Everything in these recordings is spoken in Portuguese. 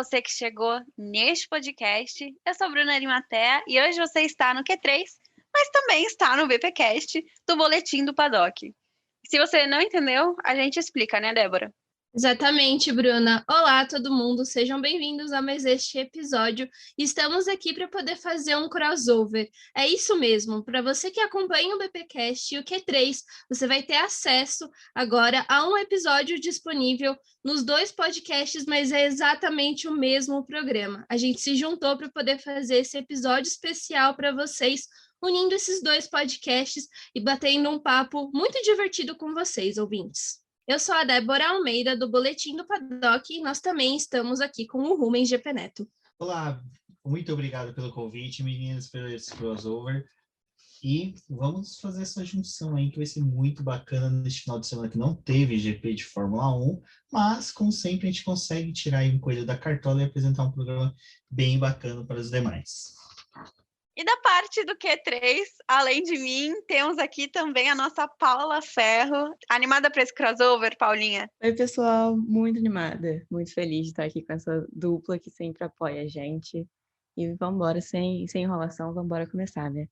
você que chegou neste podcast. Eu sou Bruna Arimatea e hoje você está no Q3, mas também está no BPcast do Boletim do Paddock. Se você não entendeu, a gente explica, né, Débora? Exatamente, Bruna. Olá, todo mundo. Sejam bem-vindos a mais este episódio. Estamos aqui para poder fazer um crossover. É isso mesmo. Para você que acompanha o BPcast e o Q3, você vai ter acesso agora a um episódio disponível nos dois podcasts, mas é exatamente o mesmo programa. A gente se juntou para poder fazer esse episódio especial para vocês, unindo esses dois podcasts e batendo um papo muito divertido com vocês, ouvintes. Eu sou a Débora Almeida, do Boletim do Paddock, e nós também estamos aqui com o Rubens GP Neto. Olá, muito obrigado pelo convite, meninas, pelo esse crossover. E vamos fazer essa junção aí, que vai ser muito bacana neste final de semana, que não teve GP de Fórmula 1, mas, como sempre, a gente consegue tirar aí um coelho da cartola e apresentar um programa bem bacana para os demais. E da parte do Q3, além de mim, temos aqui também a nossa Paula Ferro. Animada para esse crossover, Paulinha? Oi, pessoal, muito animada, muito feliz de estar aqui com essa dupla que sempre apoia a gente. E vamos embora, sem enrolação, vamos embora começar, né?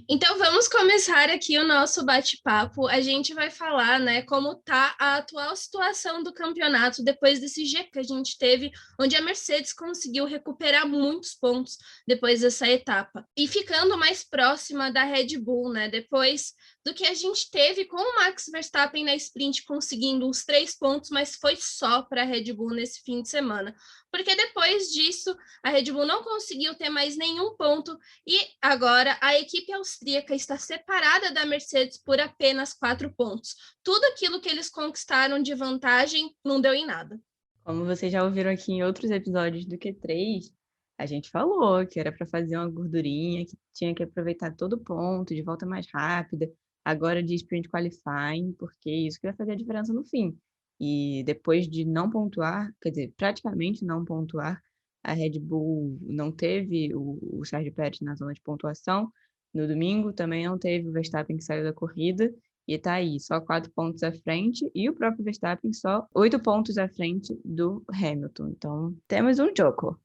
Então vamos começar aqui o nosso bate-papo. A gente vai falar, né, como tá a atual situação do campeonato depois desse GP que a gente teve, onde a Mercedes conseguiu recuperar muitos pontos depois dessa etapa. E ficando mais próxima da Red Bull, né, depois do que a gente teve com o Max Verstappen na sprint conseguindo os 3 pontos, mas foi só para a Red Bull nesse fim de semana. Porque depois disso, a Red Bull não conseguiu ter mais nenhum ponto e agora a equipe austríaca está separada da Mercedes por apenas 4 pontos. Tudo aquilo que eles conquistaram de vantagem não deu em nada. Como vocês já ouviram aqui em outros episódios do Q3, a gente falou que era para fazer uma gordurinha, que tinha que aproveitar todo ponto, de volta mais rápida, agora de sprint qualifying, porque isso que vai fazer a diferença no fim. E depois de não pontuar, quer dizer, praticamente não pontuar, a Red Bull não teve o Sérgio Pérez na zona de pontuação. No domingo também não teve o Verstappen que saiu da corrida. E tá aí, só 4 pontos à frente. E o próprio Verstappen só 8 pontos à frente do Hamilton. Então, temos um jogo.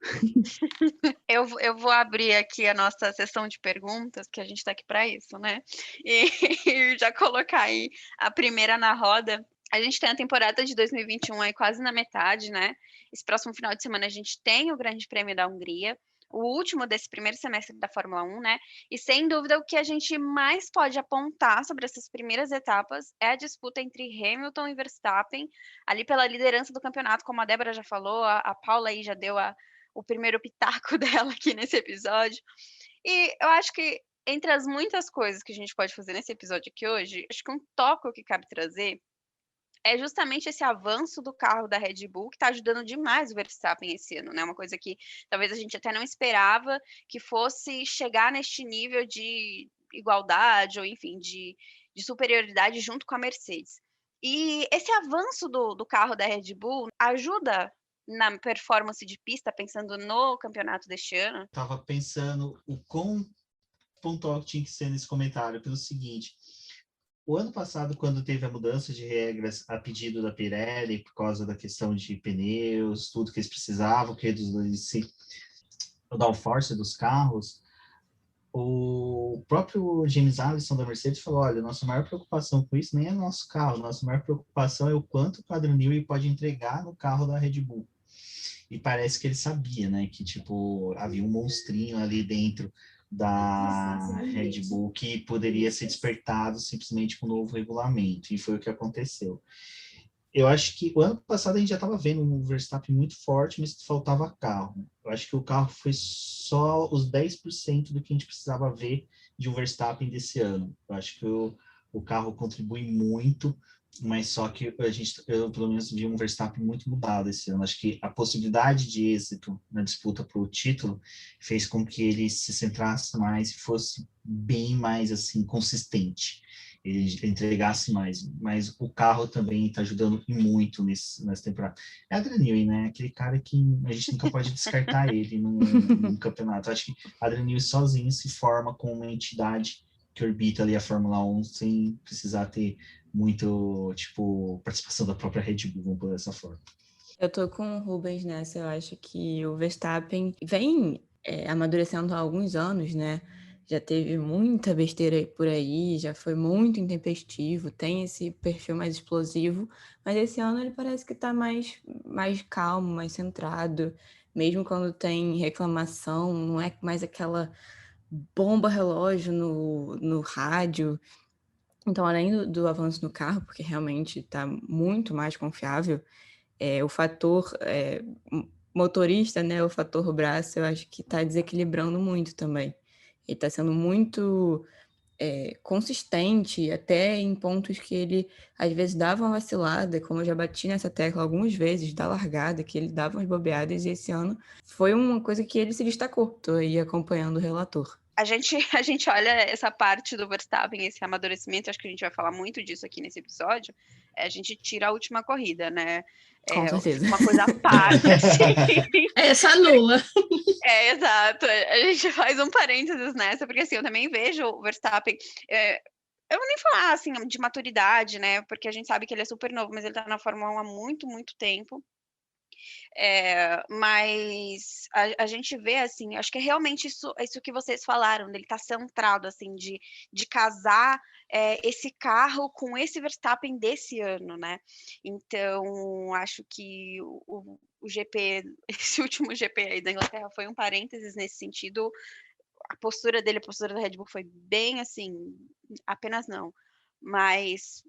Eu vou abrir aqui a nossa sessão de perguntas, que a gente está aqui para isso, né? E já colocar aí a primeira na roda. A gente tem a temporada de 2021 aí quase na metade, né? Esse próximo final de semana a gente tem o Grande Prêmio da Hungria, o último desse primeiro semestre da Fórmula 1, né? E sem dúvida o que a gente mais pode apontar sobre essas primeiras etapas é a disputa entre Hamilton e Verstappen, ali pela liderança do campeonato, como a Débora já falou, a Paula aí já deu o primeiro pitaco dela aqui nesse episódio. E eu acho que entre as muitas coisas que a gente pode fazer nesse episódio aqui hoje, acho que um tópico que cabe trazer é justamente esse avanço do carro da Red Bull, que está ajudando demais o Verstappen esse ano, né? Uma coisa que talvez a gente até não esperava que fosse chegar neste nível de igualdade, ou enfim, de superioridade junto com a Mercedes. E esse avanço do carro da Red Bull ajuda na performance de pista, pensando no campeonato deste ano? Tava pensando o quão pontual que tinha que ser nesse comentário, pelo seguinte: o ano passado, quando teve a mudança de regras a pedido da Pirelli, por causa da questão de pneus, tudo que eles precisavam, que reduzisse o downforce dos carros, o próprio James Allison da Mercedes falou: olha, nossa maior preocupação com isso nem é nosso carro, nossa maior preocupação é o quanto o Adrian Newey pode entregar no carro da Red Bull. E parece que ele sabia, né, que tipo havia um monstrinho ali dentro da Red Bull que poderia ser despertado simplesmente com o novo regulamento, e foi o que aconteceu. Eu acho que o ano passado a gente já estava vendo um Verstappen muito forte, mas faltava carro. Eu acho que o carro foi só os 10% do que a gente precisava ver de um Verstappen desse ano. Eu acho que o carro contribui muito, mas só que eu pelo menos vi um Verstappen muito mudado esse ano. Acho que a possibilidade de êxito na disputa para o título fez com que ele se centrasse mais e fosse bem mais assim consistente, ele entregasse mais, mas o carro também está ajudando muito nessa temporada. É Adrian Newey, né? Aquele cara que a gente nunca pode descartar ele num campeonato. Acho que Adrian Newey sozinho se forma como uma entidade que orbita ali a Fórmula 1 sem precisar ter muito, tipo, participação da própria Red Bull, vamos por dessa forma. Eu tô com o Rubens nessa, eu acho que o Verstappen vem amadurecendo há alguns anos, né? Já teve muita besteira por aí, já foi muito intempestivo, tem esse perfil mais explosivo, mas esse ano ele parece que tá mais calmo, mais centrado, mesmo quando tem reclamação, não é mais aquela bomba relógio no rádio. Então, além do avanço no carro, porque realmente está muito mais confiável, o fator motorista, né, o fator braço, eu acho que está desequilibrando muito também. Ele está sendo muito consistente, até em pontos que ele às vezes dava uma vacilada, como eu já bati nessa tecla algumas vezes, da largada, que ele dava umas bobeadas, e esse ano foi uma coisa que ele se destacou. Estou aí acompanhando o relator. A gente olha essa parte do Verstappen, esse amadurecimento, acho que a gente vai falar muito disso aqui nesse episódio, a gente tira a última corrida, né? Com certeza. Uma coisa à parte, assim. Essa nula. Exato. A gente faz um parênteses nessa, porque assim, eu também vejo o Verstappen. Eu vou nem falar assim de maturidade, né? Porque a gente sabe que ele é super novo, mas ele tá na Fórmula 1 há muito, muito tempo. Mas a gente vê assim, acho que é realmente isso que vocês falaram, dele tá centrado assim, de casar esse carro com esse Verstappen desse ano, né? Então, acho que o GP, esse último GP aí da Inglaterra foi um parênteses nesse sentido. A postura dele, a postura da Red Bull foi bem assim, apenas não. Mas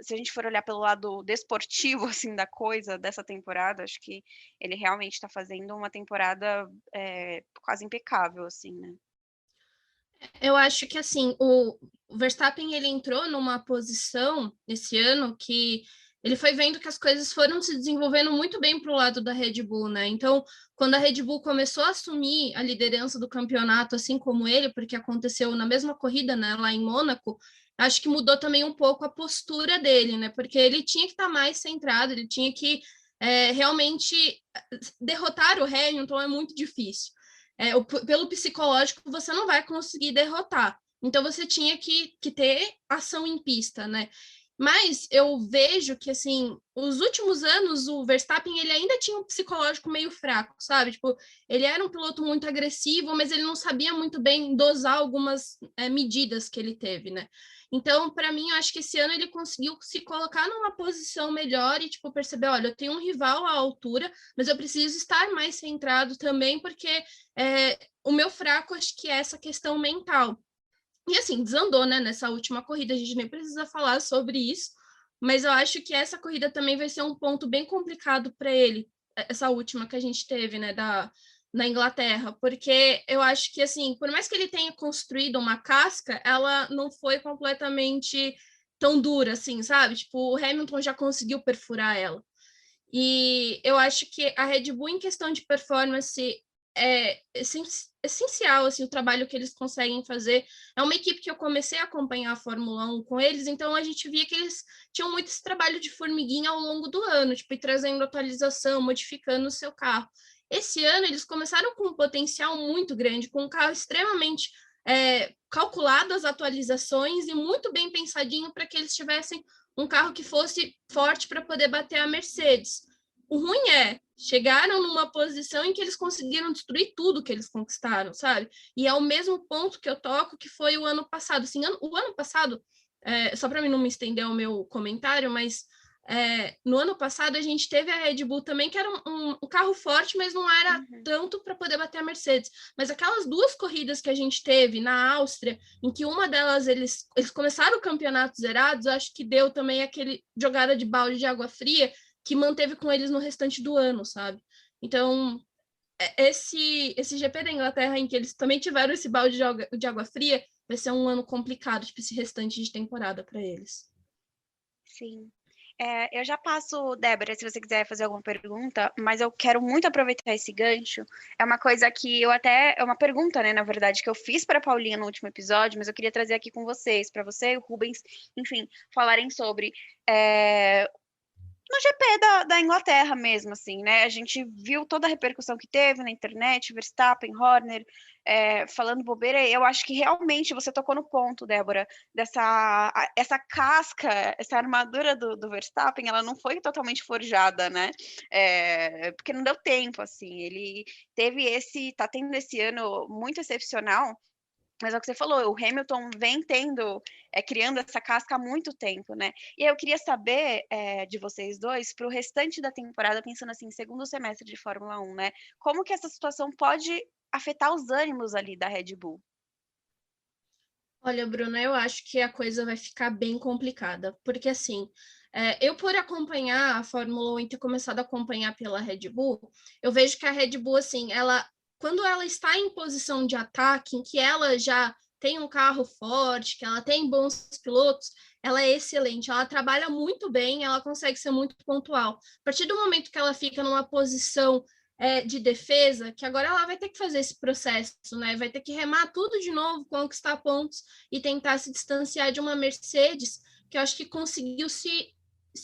se a gente for olhar pelo lado desportivo assim da coisa dessa temporada, acho que ele realmente está fazendo uma temporada quase impecável, assim, né? Eu acho que assim, o Verstappen ele entrou numa posição esse ano que ele foi vendo que as coisas foram se desenvolvendo muito bem para o lado da Red Bull, né? Então, quando a Red Bull começou a assumir a liderança do campeonato, assim como ele, porque aconteceu na mesma corrida, né, lá em Mônaco, acho que mudou também um pouco a postura dele, né? Porque ele tinha que estar mais centrado, ele tinha que realmente derrotar o Hamilton é muito difícil. Pelo psicológico, você não vai conseguir derrotar. Então, você tinha que ter ação em pista, né? Mas eu vejo que, assim, os últimos anos, o Verstappen, ele ainda tinha um psicológico meio fraco, sabe? Tipo, ele era um piloto muito agressivo, mas ele não sabia muito bem dosar algumas medidas que ele teve, né? Então, para mim, eu acho que esse ano ele conseguiu se colocar numa posição melhor e, tipo, perceber, olha, eu tenho um rival à altura, mas eu preciso estar mais centrado também, porque o meu fraco, acho que é essa questão mental. E assim, desandou, né? Nessa última corrida, a gente nem precisa falar sobre isso, mas eu acho que essa corrida também vai ser um ponto bem complicado para ele, essa última que a gente teve, né, na Inglaterra, porque eu acho que, assim, por mais que ele tenha construído uma casca, ela não foi completamente tão dura, assim, sabe? Tipo, o Hamilton já conseguiu perfurar ela. E eu acho que a Red Bull, em questão de performance, é essencial assim, o trabalho que eles conseguem fazer. É uma equipe que eu comecei a acompanhar a Fórmula 1 com eles, então a gente via que eles tinham muito esse trabalho de formiguinha ao longo do ano, tipo, ir trazendo atualização, modificando o seu carro. Esse ano eles começaram com um potencial muito grande, com um carro extremamente calculado as atualizações e muito bem pensadinho para que eles tivessem um carro que fosse forte para poder bater a Mercedes. O ruim chegaram numa posição em que eles conseguiram destruir tudo que eles conquistaram, sabe? E é o mesmo ponto que eu toco que foi o ano passado. Assim, o ano passado, só para mim não me estender o meu comentário, mas no ano passado a gente teve a Red Bull também, que era um carro forte, mas não era tanto para poder bater a Mercedes. Mas aquelas duas corridas que a gente teve na Áustria, em que uma delas eles começaram o campeonato zerados, acho que deu também aquele jogada de balde de água fria que manteve com eles no restante do ano, sabe? Então, esse GP da Inglaterra, em que eles também tiveram esse balde de água fria, vai ser um ano complicado, tipo, esse restante de temporada para eles. Sim. Eu já passo, Débora, se você quiser fazer alguma pergunta, mas eu quero muito aproveitar esse gancho. É uma coisa que é uma pergunta, né, na verdade, que eu fiz para a Paulinha no último episódio, mas eu queria trazer aqui com vocês, para você e o Rubens, enfim, falarem sobre no GP da Inglaterra mesmo, assim, né? A gente viu toda a repercussão que teve na internet, Verstappen, Horner, falando bobeira. Eu acho que realmente você tocou no ponto, Débora, essa casca, essa armadura do Verstappen, ela não foi totalmente forjada, né? Porque não deu tempo, assim. Ele tá tendo esse ano muito excepcional. Mas é o que você falou, o Hamilton vem criando essa casca há muito tempo, né? E aí eu queria saber de vocês dois, para o restante da temporada, pensando assim, segundo semestre de Fórmula 1, né? Como que essa situação pode afetar os ânimos ali da Red Bull? Olha, Bruna, eu acho que a coisa vai ficar bem complicada, porque assim, eu por acompanhar a Fórmula 1 e ter começado a acompanhar pela Red Bull, eu vejo que a Red Bull, assim, quando ela está em posição de ataque, em que ela já tem um carro forte, que ela tem bons pilotos, ela é excelente, ela trabalha muito bem, ela consegue ser muito pontual. A partir do momento que ela fica numa posição de defesa, que agora ela vai ter que fazer esse processo, né? Vai ter que remar tudo de novo, conquistar pontos e tentar se distanciar de uma Mercedes que eu acho que conseguiu se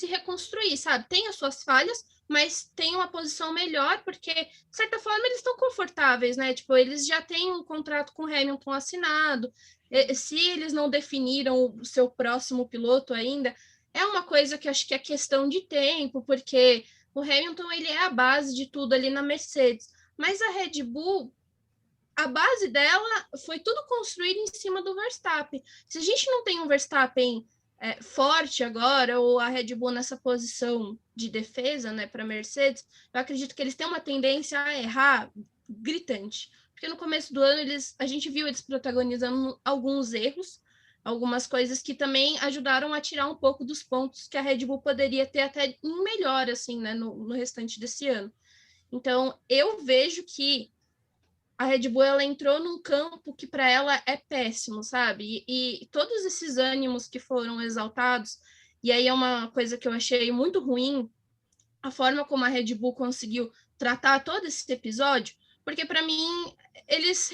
reconstruir, sabe? Tem as suas falhas, mas tem uma posição melhor, porque, de certa forma, eles estão confortáveis, né? Tipo, eles já têm um contrato com o Hamilton assinado. Se eles não definiram o seu próximo piloto ainda, é uma coisa que eu acho que é questão de tempo, porque o Hamilton ele é a base de tudo ali na Mercedes. Mas a Red Bull, a base dela foi tudo construído em cima do Verstappen. Se a gente não tem um Verstappen forte agora, ou a Red Bull nessa posição de defesa, né, para a Mercedes, eu acredito que eles têm uma tendência a errar gritante. Porque no começo do ano a gente viu eles protagonizando alguns erros, algumas coisas que também ajudaram a tirar um pouco dos pontos que a Red Bull poderia ter até em melhor, assim, né, no restante desse ano. Então, eu vejo que a Red Bull ela entrou num campo que para ela é péssimo, sabe? E todos esses ânimos que foram exaltados, e aí é uma coisa que eu achei muito ruim, a forma como a Red Bull conseguiu tratar todo esse episódio, porque para mim eles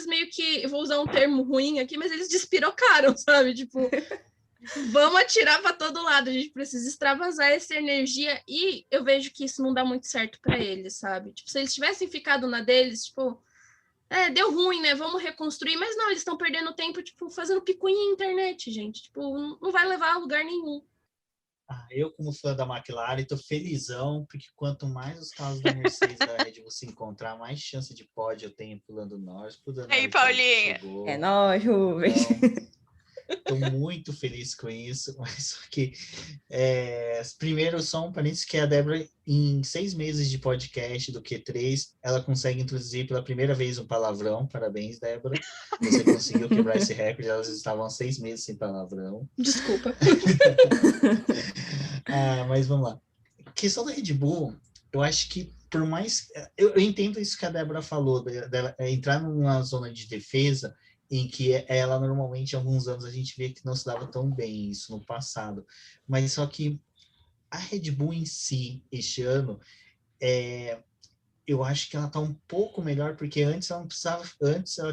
meio que, eu vou usar um termo ruim aqui, mas eles despirocaram, sabe? Tipo, vamos atirar para todo lado, a gente precisa extravasar essa energia e eu vejo que isso não dá muito certo para eles, sabe? Tipo, se eles tivessem ficado na deles, tipo, deu ruim, né? Vamos reconstruir. Mas não, eles estão perdendo tempo, tipo, fazendo picuinha na internet, gente. Tipo, não vai levar a lugar nenhum. Eu, como fã da McLaren, estou felizão, porque quanto mais os carros da Mercedes e da Red Bull se encontrar, mais chance de pódio eu tenho pro Lando Norris, pro Daniel Aí, Paulinha. chegou. É nóis, Rubens. Estou muito feliz com isso, mas só que primeiro só um parênteses que a Débora, em 6 meses de podcast do Q3, ela consegue introduzir pela primeira vez um palavrão. Parabéns, Débora. Você conseguiu quebrar esse recorde, elas estavam há 6 meses sem palavrão. Desculpa. Mas vamos lá. A questão da Red Bull, eu acho que por mais... Eu entendo isso que a Débora falou, dela entrar numa zona de defesa em que ela normalmente, há alguns anos, a gente vê que não se dava tão bem isso no passado. Mas só que a Red Bull em si, este ano, eu acho que ela está um pouco melhor, porque antes ela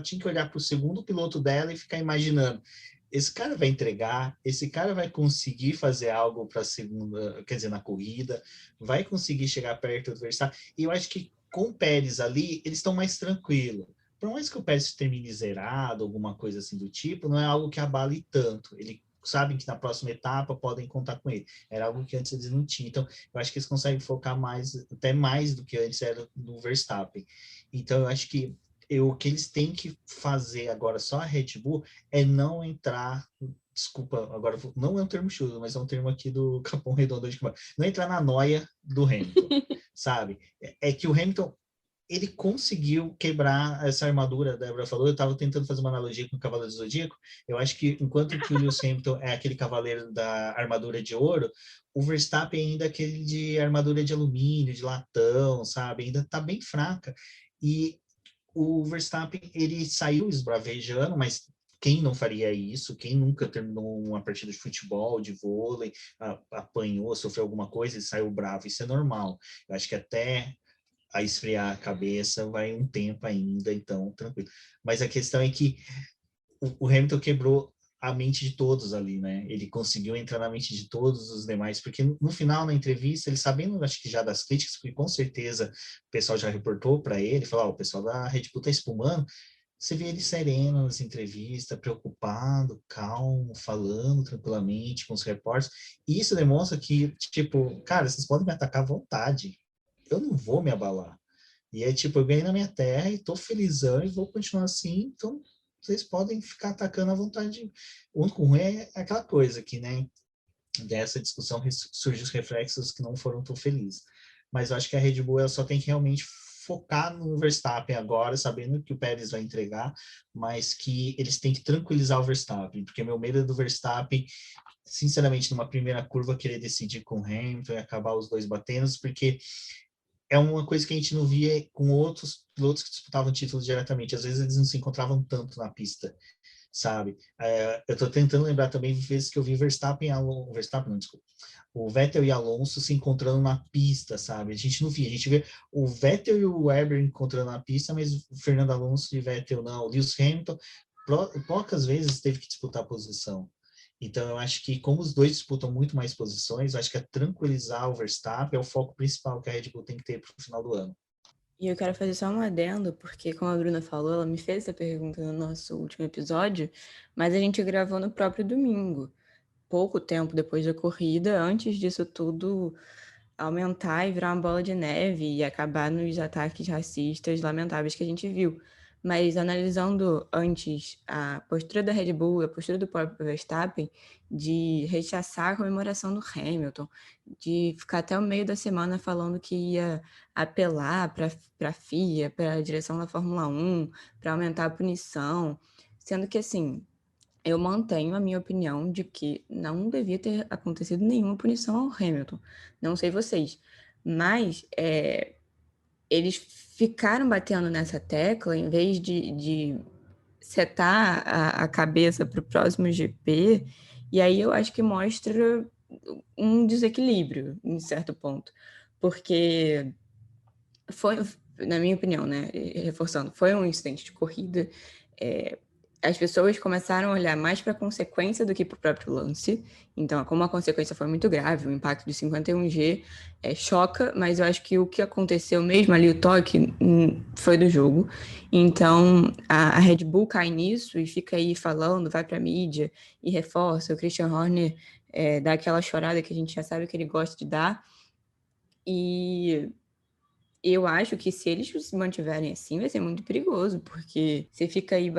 tinha que olhar para o segundo piloto dela e ficar imaginando, esse cara vai entregar, esse cara vai conseguir fazer algo para a segunda, quer dizer, na corrida, vai conseguir chegar perto do Verstappen. E eu acho que com o Pérez ali, eles estão mais tranquilos. Por mais que o Pérez termine zerado, alguma coisa assim do tipo, não é algo que abale tanto. Eles sabem que na próxima etapa podem contar com ele. Era algo que antes eles não tinham. Então, eu acho que eles conseguem focar mais, até mais do que antes era no Verstappen. Então, eu acho que o que eles têm que fazer agora, só a Red Bull, é não entrar, desculpa, agora não é um termo chulo, mas é um termo aqui do Capão Redondo de Cuba, não entrar na noia do Hamilton, sabe? É que o Hamilton, ele conseguiu quebrar essa armadura, a Débora falou, eu estava tentando fazer uma analogia com o Cavaleiro do Zodíaco, eu acho que enquanto que o Lewis Hamilton é aquele cavaleiro da armadura de ouro, o Verstappen ainda é aquele de armadura de alumínio, de latão, sabe? Ainda está bem fraca. E o Verstappen, ele saiu esbravejando, mas quem não faria isso? Quem nunca terminou uma partida de futebol, de vôlei, apanhou, sofreu alguma coisa e saiu bravo? Isso é normal. Eu acho que até a esfriar a cabeça vai um tempo ainda, então tranquilo. Mas a questão é que o Hamilton quebrou a mente de todos ali, né? Ele conseguiu entrar na mente de todos os demais, porque no final, na entrevista, ele sabendo, acho que já das críticas, porque com certeza o pessoal já reportou para ele, falou, o pessoal da Red Bull tá espumando, você vê ele sereno nas entrevistas, preocupado, calmo, falando tranquilamente com os repórteres, e isso demonstra que, tipo, cara, vocês podem me atacar à vontade, eu não vou me abalar. E é tipo, eu ganhei na minha terra e tô felizão e vou continuar assim, então vocês podem ficar atacando à vontade. O único ruim é aquela coisa que, né, dessa discussão surgem os reflexos que não foram tão felizes. Mas eu acho que a Red Bull ela só tem que realmente focar no Verstappen agora, sabendo que o Pérez vai entregar, mas que eles têm que tranquilizar o Verstappen, porque meu medo é do Verstappen, sinceramente, numa primeira curva, querer decidir com o Hamilton e acabar os dois batendo, porque é uma coisa que a gente não via com outros pilotos que disputavam títulos diretamente. Às vezes eles não se encontravam tanto na pista, sabe? Eu tô tentando lembrar também de vezes que eu vi Verstappen, não, desculpa. O Vettel e Alonso se encontrando na pista, sabe? A gente não via, a gente vê o Vettel e o Webber encontrando na pista, mas o Fernando Alonso e Vettel não. O Lewis Hamilton poucas vezes teve que disputar a posição. Então, eu acho que como os dois disputam muito mais posições, eu acho que é tranquilizar o Verstappen é o foco principal que a Red Bull tem que ter para o final do ano. E eu quero fazer só um adendo, porque como a Bruna falou, ela me fez essa pergunta no nosso último episódio, mas a gente gravou no próprio domingo, pouco tempo depois da corrida, antes disso tudo aumentar e virar uma bola de neve e acabar nos ataques racistas lamentáveis que a gente viu. Mas analisando antes a postura da Red Bull, a postura do próprio Verstappen, de rechaçar a comemoração do Hamilton, de ficar até o meio da semana falando que ia apelar para a FIA, para a direção da Fórmula 1, para aumentar a punição, sendo que, assim, eu mantenho a minha opinião de que não devia ter acontecido nenhuma punição ao Hamilton. Não sei vocês, mas eles ficaram batendo nessa tecla em vez de setar a cabeça para o próximo GP, e aí eu acho que mostra um desequilíbrio, em certo ponto, porque foi, na minha opinião, né, reforçando, foi um incidente de corrida, as pessoas começaram a olhar mais para a consequência do que para o próprio lance. Então, como a consequência foi muito grave, o impacto de 51G choca, mas eu acho que o que aconteceu mesmo ali, o toque, foi do jogo. Então, a Red Bull cai nisso e fica aí falando, vai para a mídia e reforça. O Christian Horner dá aquela chorada que a gente já sabe que ele gosta de dar. E eu acho que se eles se mantiverem assim, vai ser muito perigoso, porque você fica aí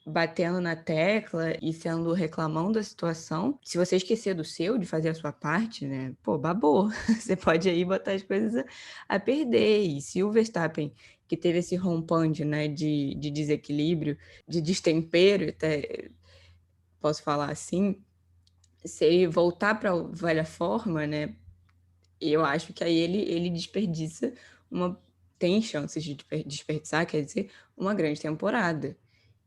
batendo na tecla e sendo reclamão da situação. Se você esquecer do seu, de fazer a sua parte, né? Pô, babou. Você pode aí botar as coisas a perder. E se o Verstappen, que teve esse rompante, né, de desequilíbrio, de destempero, até posso falar assim, se ele voltar para a velha forma, né? Eu acho que aí ele desperdiça tem chances de desperdiçar, quer dizer, uma grande temporada.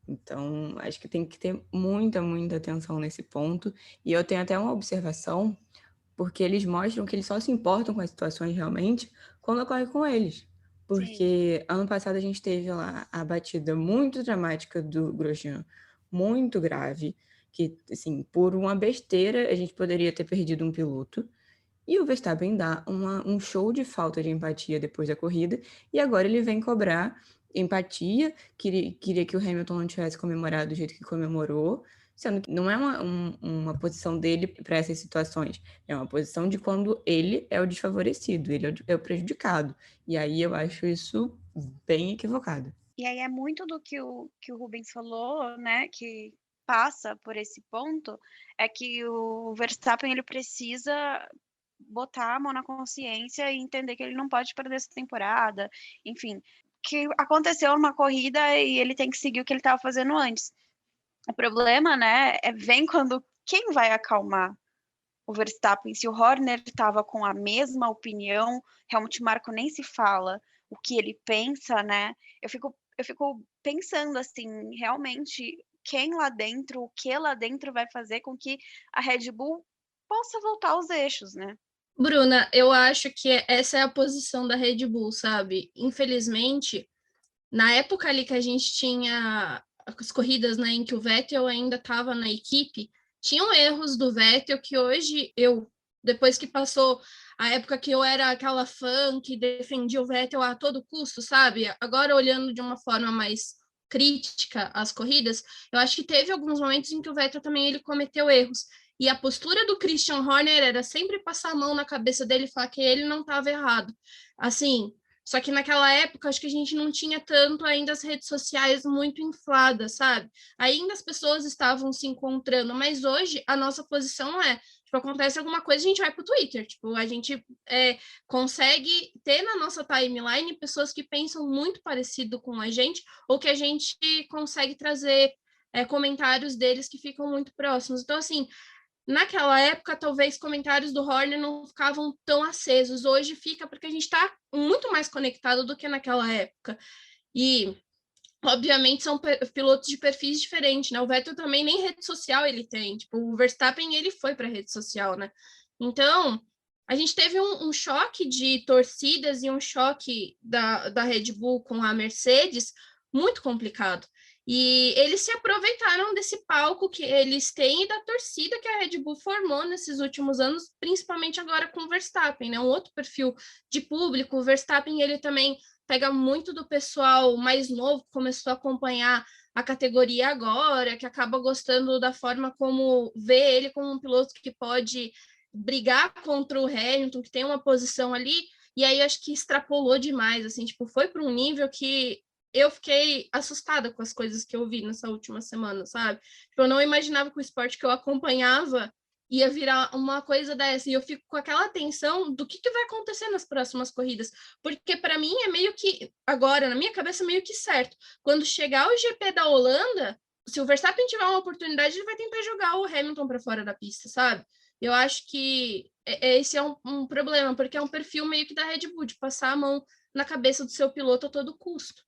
Então, acho que tem que ter muita, muita atenção nesse ponto. E eu tenho até uma observação, porque eles mostram que eles só se importam com as situações realmente quando ocorre com eles. Porque ano passado a gente teve lá a batida muito dramática do Grosjean, muito grave, que, assim, por uma besteira a gente poderia ter perdido um piloto. E o Verstappen dá um show de falta de empatia depois da corrida, e agora ele vem cobrar empatia, queria que o Hamilton não tivesse comemorado do jeito que comemorou, sendo que não é uma posição dele para essas situações, é uma posição de quando ele é o desfavorecido, ele é o prejudicado. E aí eu acho isso bem equivocado. E aí é muito do que o Rubens falou, né, que passa por esse ponto, é que o Verstappen ele precisa botar a mão na consciência e entender que ele não pode perder essa temporada, enfim, que aconteceu uma corrida e ele tem que seguir o que ele estava fazendo antes. O problema, né, vem quando quem vai acalmar o Verstappen? Se o Horner estava com a mesma opinião, Helmut Marko nem se fala o que ele pensa, né? Eu fico pensando assim, realmente, quem lá dentro, o que lá dentro vai fazer com que a Red Bull possa voltar aos eixos, né? Bruna, eu acho que essa é a posição da Red Bull, sabe? Infelizmente, na época ali que a gente tinha as corridas, né, em que o Vettel ainda estava na equipe, tinham erros do Vettel que hoje depois que passou a época que eu era aquela fã que defendia o Vettel a todo custo, sabe? Agora olhando de uma forma mais crítica às corridas, eu acho que teve alguns momentos em que o Vettel também ele cometeu erros. E a postura do Christian Horner era sempre passar a mão na cabeça dele e falar que ele não estava errado. Assim, só que naquela época, acho que a gente não tinha tanto ainda as redes sociais muito infladas, sabe? Ainda as pessoas estavam se encontrando, mas hoje a nossa posição é, tipo, acontece alguma coisa, a gente vai pro Twitter, tipo, a gente consegue ter na nossa timeline pessoas que pensam muito parecido com a gente, ou que a gente consegue trazer comentários deles que ficam muito próximos. Então, assim, naquela época, talvez comentários do Horner não ficavam tão acesos. Hoje fica porque a gente está muito mais conectado do que naquela época. E, obviamente, são pilotos de perfis diferentes, né? O Vettel também nem rede social ele tem. Tipo, o Verstappen, ele foi para rede social, né? Então, a gente teve um choque de torcidas e um choque da Red Bull com a Mercedes muito complicado. E eles se aproveitaram desse palco que eles têm e da torcida que a Red Bull formou nesses últimos anos, principalmente agora com o Verstappen, né? Um outro perfil de público. O Verstappen, ele também pega muito do pessoal mais novo, que começou a acompanhar a categoria agora, que acaba gostando da forma como vê ele como um piloto que pode brigar contra o Hamilton, que tem uma posição ali, e aí acho que extrapolou demais, assim, tipo, foi para um nível que eu fiquei assustada com as coisas que eu vi nessa última semana, sabe? Tipo, eu não imaginava que o esporte que eu acompanhava ia virar uma coisa dessa, e eu fico com aquela tensão do que vai acontecer nas próximas corridas, porque para mim é meio que, agora, na minha cabeça, meio que certo. Quando chegar o GP da Holanda, se o Verstappen tiver uma oportunidade, ele vai tentar jogar o Hamilton para fora da pista, sabe? Eu acho que esse é um problema, porque é um perfil meio que da Red Bull, de passar a mão na cabeça do seu piloto a todo custo.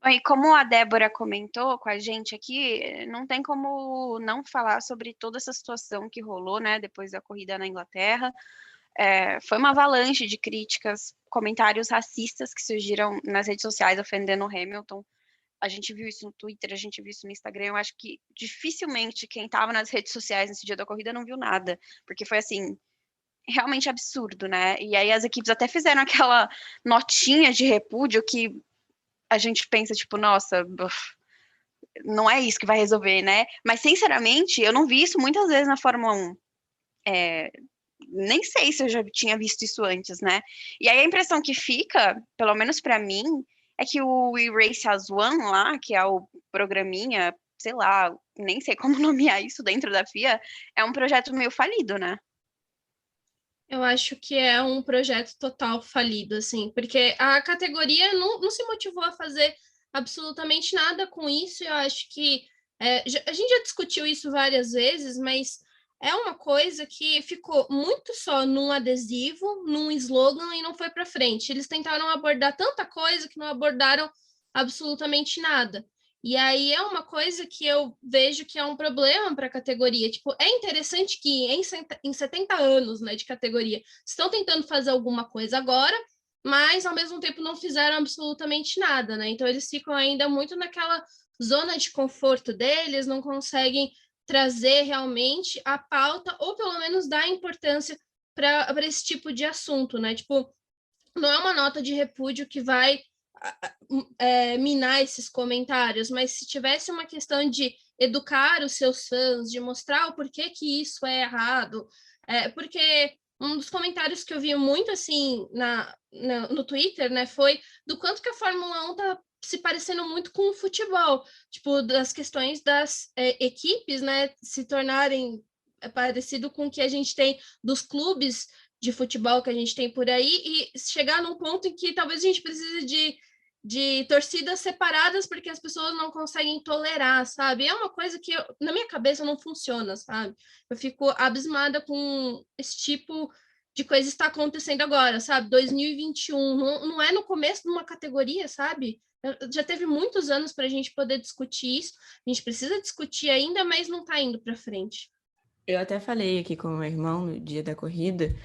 E como a Débora comentou com a gente aqui, não tem como não falar sobre toda essa situação que rolou, né, depois da corrida na Inglaterra. Foi uma avalanche de críticas, comentários racistas que surgiram nas redes sociais ofendendo o Hamilton. A gente viu isso no Twitter, a gente viu isso no Instagram. Eu acho que dificilmente quem estava nas redes sociais nesse dia da corrida não viu nada, porque foi assim, realmente absurdo, né? E aí as equipes até fizeram aquela notinha de repúdio que a gente pensa, tipo, nossa, não é isso que vai resolver, né? Mas, sinceramente, eu não vi isso muitas vezes na Fórmula 1. Nem sei se eu já tinha visto isso antes, né? E aí a impressão que fica, pelo menos para mim, é que o Race as One lá, que é o programinha, sei lá, nem sei como nomear isso dentro da FIA, é um projeto meio falido, né? Eu acho que é um projeto total falido, assim, porque a categoria não se motivou a fazer absolutamente nada com isso. Eu acho que a gente já discutiu isso várias vezes, mas é uma coisa que ficou muito só num adesivo, num slogan e não foi para frente. Eles tentaram abordar tanta coisa que não abordaram absolutamente nada. E aí é uma coisa que eu vejo que é um problema para a categoria. Tipo, é interessante que em 70 anos, né, de categoria, estão tentando fazer alguma coisa agora, mas ao mesmo tempo não fizeram absolutamente nada, né? Então eles ficam ainda muito naquela zona de conforto deles, não conseguem trazer realmente a pauta ou pelo menos dar importância para esse tipo de assunto, né? Tipo, não é uma nota de repúdio que vai minar esses comentários, mas se tivesse uma questão de educar os seus fãs, de mostrar o porquê que isso é errado, porque um dos comentários que eu vi muito assim no Twitter, né, foi do quanto que a Fórmula 1 tá se parecendo muito com o futebol, tipo, das questões das equipes, né, se tornarem parecido com o que a gente tem dos clubes de futebol que a gente tem por aí e chegar num ponto em que talvez a gente precise de torcidas separadas porque as pessoas não conseguem tolerar, sabe? É uma coisa que na minha cabeça não funciona, sabe? Eu fico abismada com esse tipo de coisa que está acontecendo agora, sabe? 2021, não é no começo de uma categoria, sabe? Já teve muitos anos para a gente poder discutir isso, a gente precisa discutir ainda, mas não está indo para frente. Eu até falei aqui com o meu irmão no dia da corrida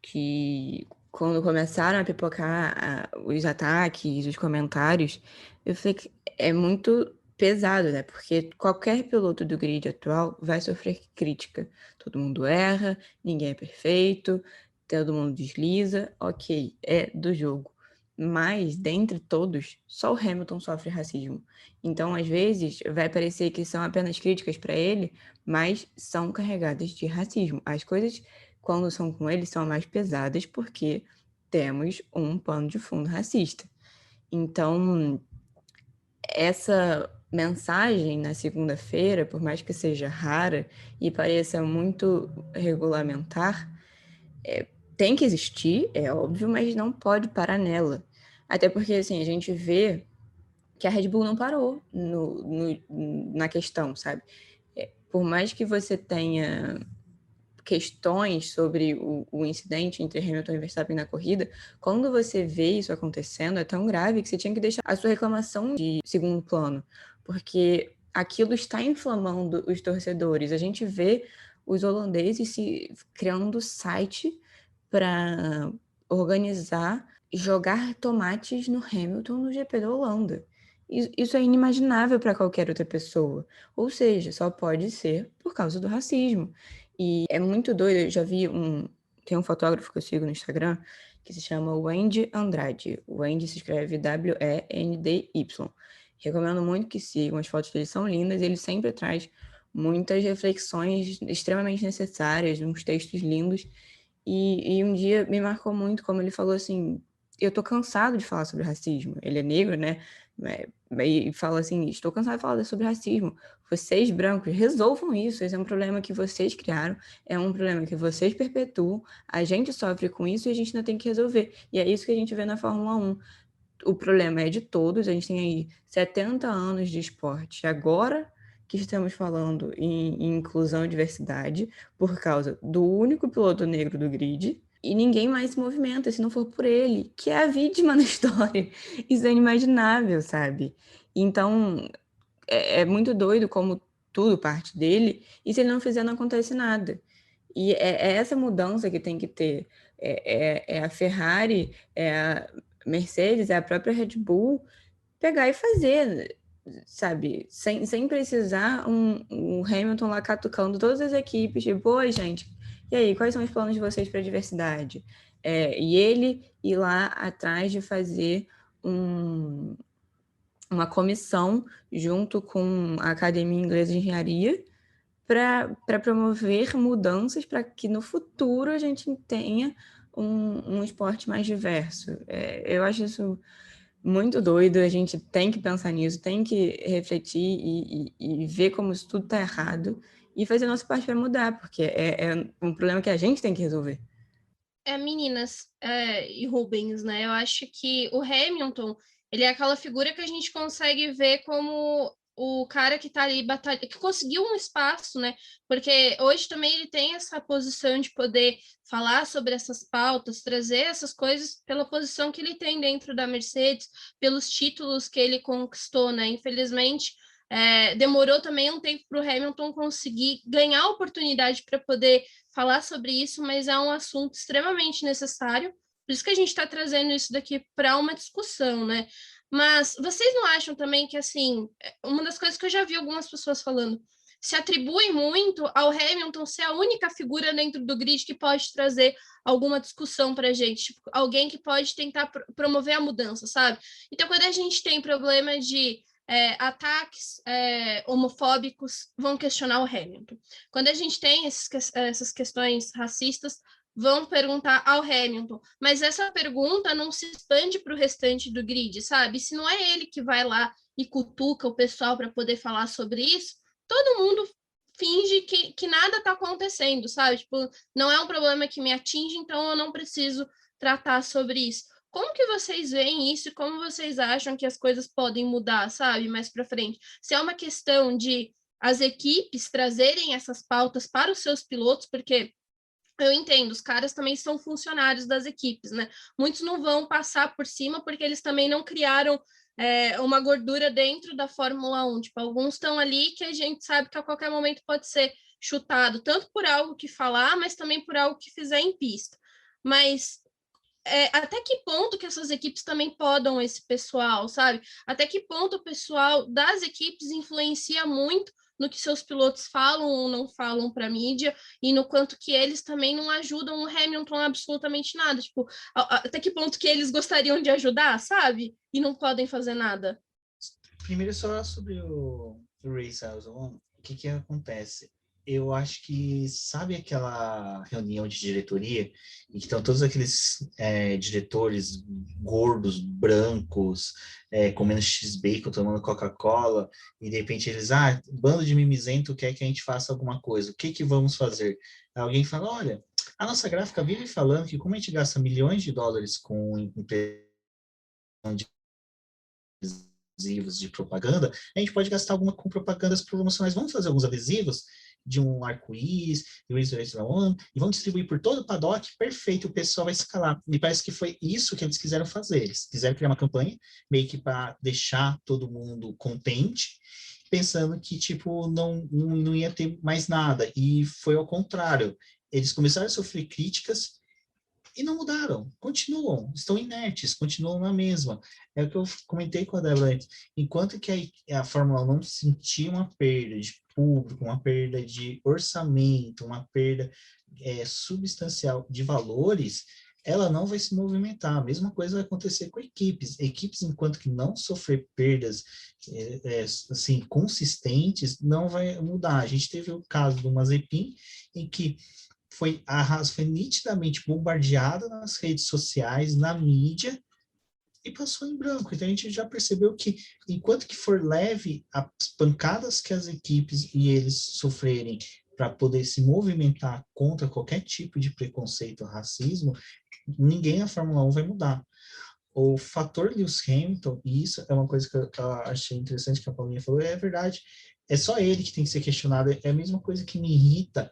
que quando começaram a pipocar os ataques, os comentários, eu falei que é muito pesado, né? Porque qualquer piloto do grid atual vai sofrer crítica. Todo mundo erra, ninguém é perfeito, todo mundo desliza, ok, é do jogo. Mas, dentre todos, só o Hamilton sofre racismo. Então, às vezes, vai parecer que são apenas críticas para ele, mas são carregadas de racismo. As coisas, quando são com ele, são mais pesadas porque temos um pano de fundo racista. Então, essa mensagem na segunda-feira, por mais que seja rara e pareça muito regulamentar, tem que existir, é óbvio, mas não pode parar nela. Até porque, assim, a gente vê que a Red Bull não parou na questão, sabe? Por mais que você tenha questões sobre o incidente entre Hamilton e Verstappen na corrida, quando você vê isso acontecendo, é tão grave que você tinha que deixar a sua reclamação de segundo plano, porque aquilo está inflamando os torcedores. A gente vê os holandeses se criando site para organizar, jogar tomates no Hamilton no GP da Holanda. Isso é inimaginável para qualquer outra pessoa. Ou seja, só pode ser por causa do racismo. E é muito doido, eu já vi tem um fotógrafo que eu sigo no Instagram que se chama Wendy Andrade. O Wendy se escreve W-E-N-D-Y. Recomendo muito que sigam, as fotos dele são lindas e ele sempre traz muitas reflexões extremamente necessárias, uns textos lindos. E um dia me marcou muito como ele falou assim, eu tô cansado de falar sobre racismo. Ele é negro, né? E fala assim, estou cansado de falar sobre racismo. Vocês, brancos, resolvam isso. Esse é um problema que vocês criaram, é um problema que vocês perpetuam. A gente sofre com isso e a gente ainda tem que resolver. E é isso que a gente vê na Fórmula 1. O problema é de todos. A gente tem aí 70 anos de esporte. Agora que estamos falando em inclusão e diversidade por causa do único piloto negro do grid, e ninguém mais se movimenta se não for por ele, que é a vítima da história. Isso é inimaginável, sabe? Então, é muito doido como tudo parte dele, e se ele não fizer, não acontece nada. E é essa mudança que tem que ter. É a Ferrari, é a Mercedes, é a própria Red Bull pegar e fazer, sabe? Sem precisar um Hamilton lá catucando todas as equipes, tipo, oi, gente, e aí, quais são os planos de vocês para a diversidade? E ele ir lá atrás de fazer uma comissão junto com a Academia Inglesa de Engenharia para promover mudanças para que no futuro a gente tenha um esporte mais diverso. Eu acho isso muito doido, a gente tem que pensar nisso, tem que refletir e ver como isso tudo está errado e fazer nossa parte para mudar, porque é um problema que a gente tem que resolver. Meninas e Rubens, né? Eu acho que o Hamilton, ele é aquela figura que a gente consegue ver como o cara que tá ali batalhando, que conseguiu um espaço, né? Porque hoje também ele tem essa posição de poder falar sobre essas pautas, trazer essas coisas pela posição que ele tem dentro da Mercedes, pelos títulos que ele conquistou, né? Infelizmente, demorou também um tempo para o Hamilton conseguir ganhar a oportunidade para poder falar sobre isso, mas é um assunto extremamente necessário. Por isso que a gente está trazendo isso daqui para uma discussão, né? Mas vocês não acham também que, assim, uma das coisas que eu já vi algumas pessoas falando, se atribui muito ao Hamilton ser a única figura dentro do grid que pode trazer alguma discussão para a gente, tipo, alguém que pode tentar promover a mudança, sabe? Então, quando a gente tem problema de ataques homofóbicos, vão questionar o Hamilton. Quando a gente tem essas questões racistas, vão perguntar ao Hamilton. Mas essa pergunta não se expande para o restante do grid, sabe? Se não é ele que vai lá e cutuca o pessoal para poder falar sobre isso, todo mundo finge que nada está acontecendo, sabe? Tipo, não é um problema que me atinge, então eu não preciso tratar sobre isso. Como que vocês veem isso e como vocês acham que as coisas podem mudar, sabe, mais para frente? Se é uma questão de as equipes trazerem essas pautas para os seus pilotos, porque eu entendo, os caras também são funcionários das equipes, né? Muitos não vão passar por cima porque eles também não criaram uma gordura dentro da Fórmula 1. Tipo, alguns estão ali que a gente sabe que a qualquer momento pode ser chutado, tanto por algo que falar, mas também por algo que fizer em pista. Mas até que ponto que essas equipes também podam esse pessoal, sabe? Até que ponto o pessoal das equipes influencia muito no que seus pilotos falam ou não falam para a mídia, e no quanto que eles também não ajudam o Hamilton absolutamente nada. Tipo, até que ponto que eles gostariam de ajudar, sabe? E não podem fazer nada. Primeiro, só sobre o Race House One, o que acontece? Eu acho que, sabe aquela reunião de diretoria em que estão todos aqueles diretores gordos, brancos, comendo X-Bacon, tomando Coca-Cola, e de repente eles, bando de mimizento quer que a gente faça alguma coisa, o que vamos fazer? Alguém fala, olha, a nossa gráfica vive falando que como a gente gasta milhões de dólares com impressão de adesivos de propaganda, a gente pode gastar alguma com propagandas promocionais. Vamos fazer alguns adesivos de um arco-íris, e vamos distribuir por todo o paddock, perfeito, o pessoal vai escalar. Me parece que foi isso que eles quiseram fazer. Eles quiseram criar uma campanha, meio que para deixar todo mundo contente, pensando que, tipo, não ia ter mais nada. E foi ao contrário. Eles começaram a sofrer críticas e não mudaram, continuam, estão inertes, continuam na mesma. É o que eu comentei com a Débora antes. Enquanto que a Fórmula 1 não sentir uma perda de público, uma perda de orçamento, uma perda substancial de valores, ela não vai se movimentar. A mesma coisa vai acontecer com equipes. Equipes, enquanto que não sofrer perdas assim, consistentes, não vai mudar. A gente teve o caso do Mazepin, em que a Haas foi nitidamente bombardeada nas redes sociais, na mídia, e passou em branco. Então a gente já percebeu que, enquanto que for leve as pancadas que as equipes e eles sofrerem para poder se movimentar contra qualquer tipo de preconceito ou racismo, ninguém na Fórmula 1 vai mudar. O fator Lewis Hamilton, e isso é uma coisa que eu achei interessante que a Paulinha falou, é verdade, é só ele que tem que ser questionado. É a mesma coisa que me irrita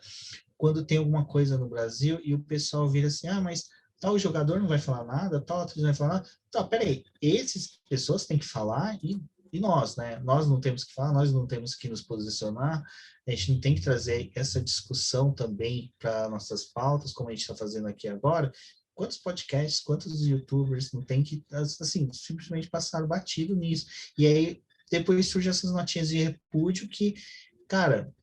quando tem alguma coisa no Brasil e o pessoal vira assim, mas tal jogador não vai falar nada, tal atriz não vai falar nada. Tá, peraí, essas pessoas têm que falar e nós, né? Nós não temos que falar, nós não temos que nos posicionar, a gente não tem que trazer essa discussão também para nossas pautas, como a gente está fazendo aqui agora. Quantos podcasts, quantos youtubers não tem que, assim, simplesmente passaram batido nisso. E aí, depois surgem essas notinhas de repúdio que, cara,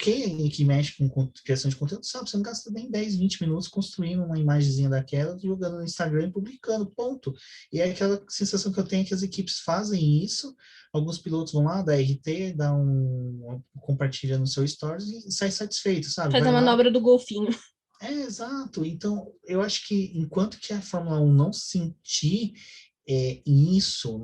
quem que mexe com criação de conteúdo sabe, você não gasta nem 10, 20 minutos construindo uma imagenzinha daquela, jogando no Instagram e publicando, ponto. E é aquela sensação que eu tenho que as equipes fazem isso, alguns pilotos vão lá, dá RT, compartilha no seu stories e sai satisfeito, sabe? Faz a manobra do golfinho. Exato. Então, eu acho que enquanto que a Fórmula 1 não sentir isso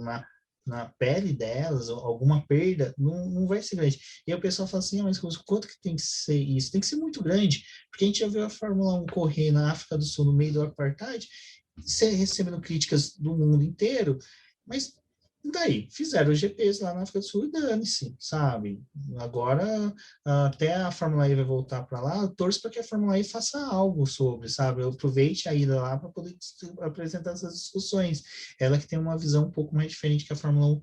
na pele delas, alguma perda, não vai ser grande. E aí o pessoal fala assim, mas quanto que tem que ser isso? Tem que ser muito grande, porque a gente já viu a Fórmula 1 correr na África do Sul, no meio do apartheid, recebendo críticas do mundo inteiro, mas daí, fizeram os GPs lá na África do Sul e dane-se, sabe? Agora, até a Fórmula E vai voltar para lá, eu torço para que a Fórmula E faça algo sobre, sabe? Eu aproveite a ida lá para poder apresentar essas discussões. Ela que tem uma visão um pouco mais diferente que a Fórmula 1,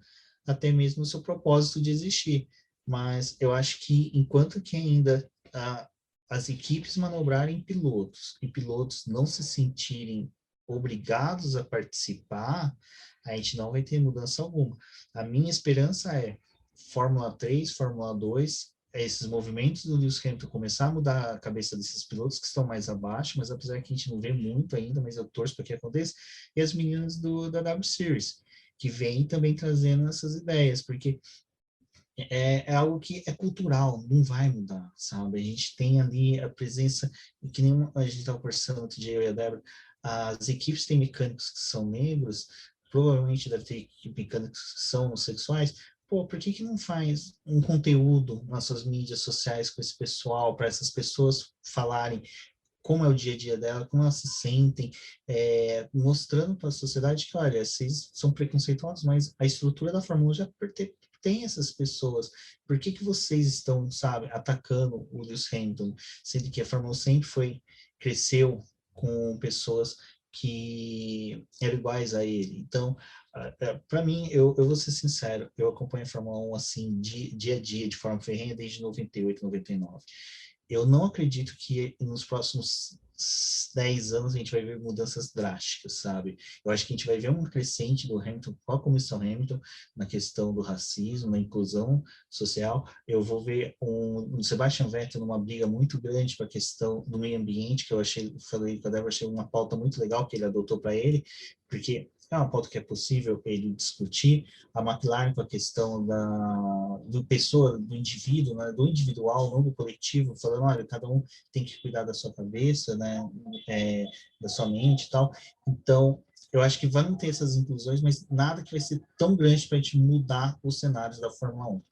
até mesmo no seu propósito de existir. Mas eu acho que, enquanto que ainda as equipes manobrarem pilotos e pilotos não se sentirem obrigados a participar, a gente não vai ter mudança alguma. A minha esperança é Fórmula 3, Fórmula 2, esses movimentos do Lewis Hamilton começar a mudar a cabeça desses pilotos que estão mais abaixo, mas apesar que a gente não vê muito ainda, mas eu torço para que aconteça, e as meninas da W Series, que vêm também trazendo essas ideias, porque é algo que é cultural, não vai mudar, sabe? A gente tem ali a presença, que nem a gente estava conversando outro dia, eu e a Débora, as equipes têm mecânicos que são negros, provavelmente deve ter mecânicos que são homossexuais. Pô, por que não faz um conteúdo nas suas mídias sociais com esse pessoal, para essas pessoas falarem como é o dia a dia dela, como elas se sentem, mostrando para a sociedade que, olha, vocês são preconceituosos, mas a estrutura da Fórmula 1 já tem essas pessoas. Por que vocês estão, sabe, atacando o Lewis Hamilton, sendo que a Fórmula 1 sempre cresceu com pessoas que eram iguais a ele. Então, para mim, eu vou ser sincero, eu acompanho a Fórmula 1 assim, dia a dia, de forma ferrenha, desde 98, 99. Eu não acredito que nos próximos 10 anos a gente vai ver mudanças drásticas, sabe? Eu acho que a gente vai ver um crescente do Hamilton com a comissão Hamilton na questão do racismo, na inclusão social. Eu vou ver um Sebastian Vettel numa briga muito grande para a questão do meio ambiente, que eu falei com a Débora, achei uma pauta muito legal que ele adotou para ele, porque é uma pauta que é possível ele discutir. A McLaren com a questão do indivíduo, né, do individual, não do coletivo, falando, olha, cada um tem que cuidar da sua cabeça, né, da sua mente e tal. Então, eu acho que vão ter essas inclusões, mas nada que vai ser tão grande para a gente mudar os cenários da Fórmula 1.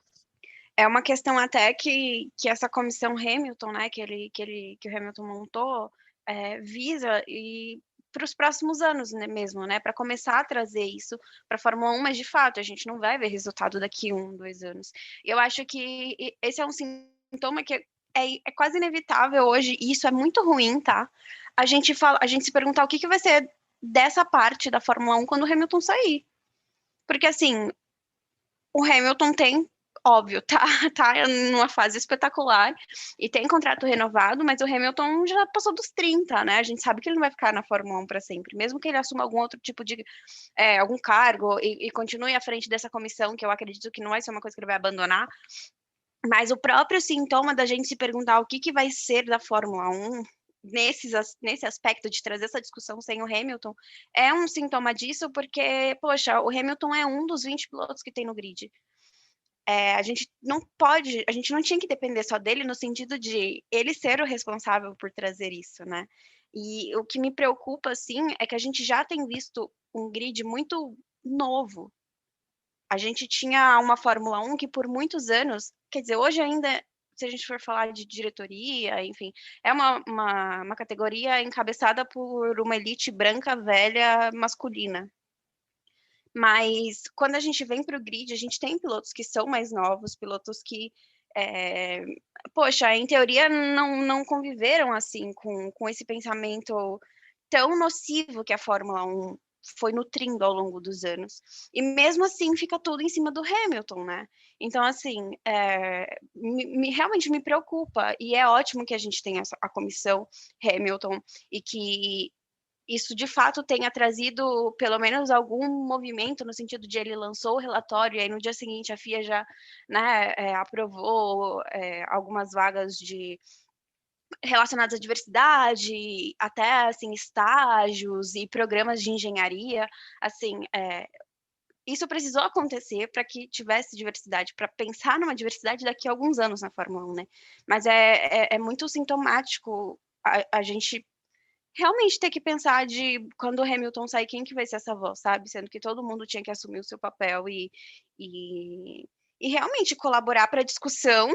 É uma questão até que essa comissão Hamilton, né, que o Hamilton montou, visa e para os próximos anos, né, mesmo, né, para começar a trazer isso para a Fórmula 1, mas de fato a gente não vai ver resultado daqui 1, 2 anos. Eu acho que esse é um sintoma que é quase inevitável hoje, e isso é muito ruim, tá? A gente se perguntar o que vai ser dessa parte da Fórmula 1 quando o Hamilton sair. Porque assim, o Hamilton tem, óbvio, tá numa fase espetacular e tem contrato renovado, mas o Hamilton já passou dos 30, né? A gente sabe que ele não vai ficar na Fórmula 1 para sempre, mesmo que ele assuma algum outro tipo de algum cargo e continue à frente dessa comissão, que eu acredito que não vai ser uma coisa que ele vai abandonar. Mas o próprio sintoma da gente se perguntar o que vai ser da Fórmula 1 nesse aspecto de trazer essa discussão sem o Hamilton, é um sintoma disso, porque, poxa, o Hamilton é um dos 20 pilotos que tem no grid. A gente não tinha que depender só dele no sentido de ele ser o responsável por trazer isso, né? E o que me preocupa, assim, é que a gente já tem visto um grid muito novo. A gente tinha uma Fórmula 1 que por muitos anos, quer dizer, hoje ainda, se a gente for falar de diretoria, enfim, é uma categoria encabeçada por uma elite branca, velha, masculina. Mas quando a gente vem para o grid, a gente tem pilotos que são mais novos, pilotos que, poxa, em teoria não conviveram assim com esse pensamento tão nocivo que a Fórmula 1 foi nutrindo ao longo dos anos. E mesmo assim fica tudo em cima do Hamilton, né? Então, assim, realmente me preocupa. E é ótimo que a gente tenha a comissão Hamilton e que isso de fato tenha trazido pelo menos algum movimento no sentido de ele lançou o relatório e aí no dia seguinte a FIA já, né, aprovou algumas vagas relacionadas à diversidade, até assim estágios e programas de engenharia, assim, isso precisou acontecer para que tivesse diversidade, para pensar numa diversidade daqui a alguns anos na Fórmula 1, né? Mas é muito sintomático a gente realmente ter que pensar de quando o Hamilton sair, quem que vai ser essa voz, sabe? Sendo que todo mundo tinha que assumir o seu papel e realmente colaborar para a discussão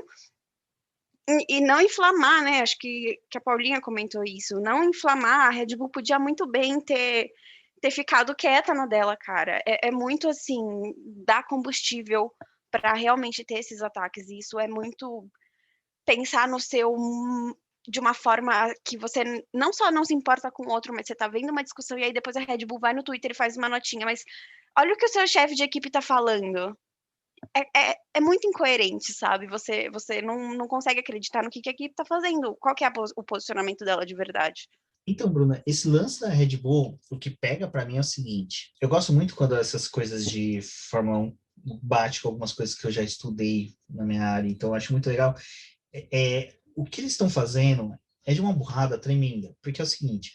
e não inflamar, né? Acho que a Paulinha comentou isso. Não inflamar, a Red Bull podia muito bem ter ficado quieta na dela, cara. É muito assim, dar combustível para realmente ter esses ataques. E isso é muito pensar no seu de uma forma que você não só não se importa com o outro, mas você tá vendo uma discussão e aí depois a Red Bull vai no Twitter e faz uma notinha, mas olha o que o seu chefe de equipe tá falando. É muito incoerente, sabe? Você não consegue acreditar no que a equipe tá fazendo. Qual que é o posicionamento dela de verdade? Então, Bruna, esse lance da Red Bull, o que pega para mim é o seguinte. Eu gosto muito quando essas coisas de Fórmula 1 bate com algumas coisas que eu já estudei na minha área, então eu acho muito legal. O que eles estão fazendo é de uma burrada tremenda, porque é o seguinte,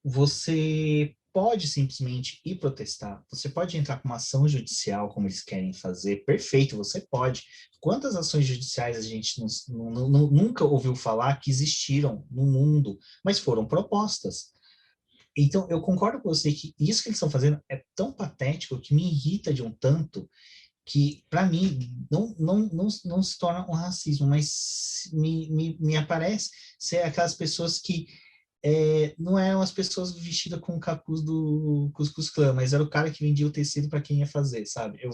você pode simplesmente ir protestar, você pode entrar com uma ação judicial, como eles querem fazer, perfeito, você pode. Quantas ações judiciais a gente nunca ouviu falar que existiram no mundo, mas foram propostas? Então, eu concordo com você que isso que eles estão fazendo é tão patético que me irrita de um tanto que, para mim, não se torna um racismo, mas me aparece ser aquelas pessoas que não eram as pessoas vestidas com o capuz do Ku Klux Klan, mas era o cara que vendia o tecido para quem ia fazer, sabe? Eu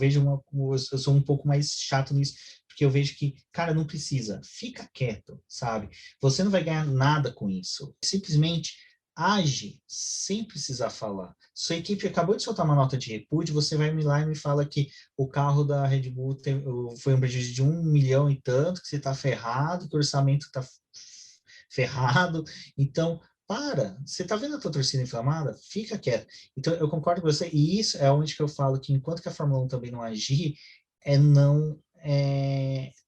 sou um pouco mais chato nisso, porque eu vejo que, cara, não precisa, fica quieto, sabe? Você não vai ganhar nada com isso. Simplesmente age sem precisar falar. Sua equipe acabou de soltar uma nota de repúdio, você vai lá e me fala que o carro da Red Bull foi um prejuízo de 1 milhão e tanto, que você está ferrado, que o orçamento está ferrado. Então, você tá vendo a tua torcida inflamada? Fica quieto. Então, eu concordo com você, e isso é onde que eu falo que enquanto que a Fórmula 1 também não agir,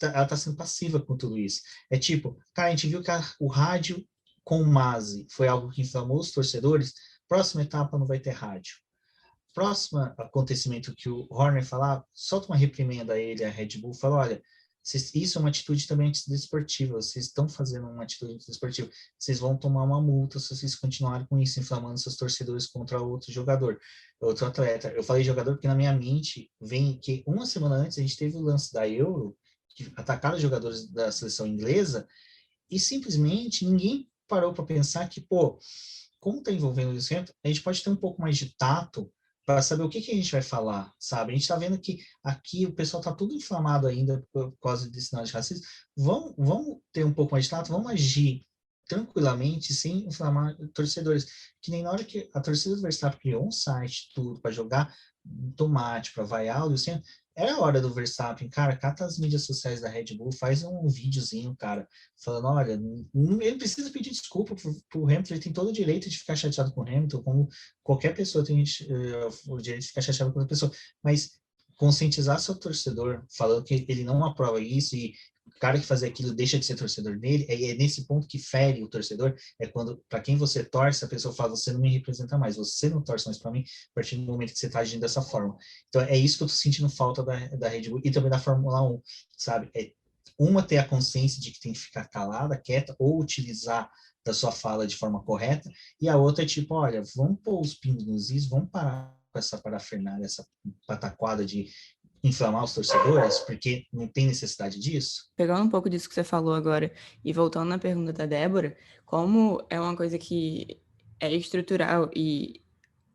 ela tá sendo passiva com tudo isso. É tipo, cara, a gente viu que o rádio com o Masi foi algo que inflamou os torcedores, próxima etapa não vai ter rádio. Próximo acontecimento que o Horner falar, solta uma reprimenda a ele, a Red Bull, fala, olha, isso é uma atitude também antidesportiva, vocês estão fazendo uma atitude antidesportiva, vocês vão tomar uma multa se vocês continuarem com isso, inflamando seus torcedores contra outro jogador, outro atleta. Eu falei jogador porque na minha mente vem que uma semana antes a gente teve o lance da Euro, que atacaram os jogadores da seleção inglesa, e simplesmente ninguém parou para pensar que, pô, como está envolvendo isso, a gente pode ter um pouco mais de tato para saber o que a gente vai falar, sabe? A gente está vendo que aqui o pessoal está tudo inflamado ainda por causa desse sinal de racismo. Vamos ter um pouco mais de tato, vamos agir tranquilamente, sem inflamar torcedores. Que nem na hora que a torcida do Verstappen criou um site, tudo, para jogar tomate, para vaiar o Luciano, era a hora do Verstappen, cara, cata as mídias sociais da Red Bull, faz um videozinho, cara, falando, olha, ele precisa pedir desculpa pro Hamilton, ele tem todo o direito de ficar chateado com o Hamilton, como qualquer pessoa tem o direito de ficar chateado com outra pessoa, mas conscientizar seu torcedor, falando que ele não aprova isso e o cara que faz aquilo deixa de ser torcedor dele, é nesse ponto que fere o torcedor, é quando, para quem você torce, a pessoa fala, você não me representa mais, você não torce mais para mim, a partir do momento que você está agindo dessa forma. Então, é isso que eu tô sentindo falta da Red Bull e também da Fórmula 1, sabe? Uma ter a consciência de que tem que ficar calada, quieta, ou utilizar da sua fala de forma correta, e a outra é tipo, olha, vamos pôr os pingos nos is, vamos parar com essa parafernália, essa pataquada de inflamar os torcedores, porque não tem necessidade disso. Pegando um pouco disso que você falou agora e voltando na pergunta da Débora, como é uma coisa que é estrutural e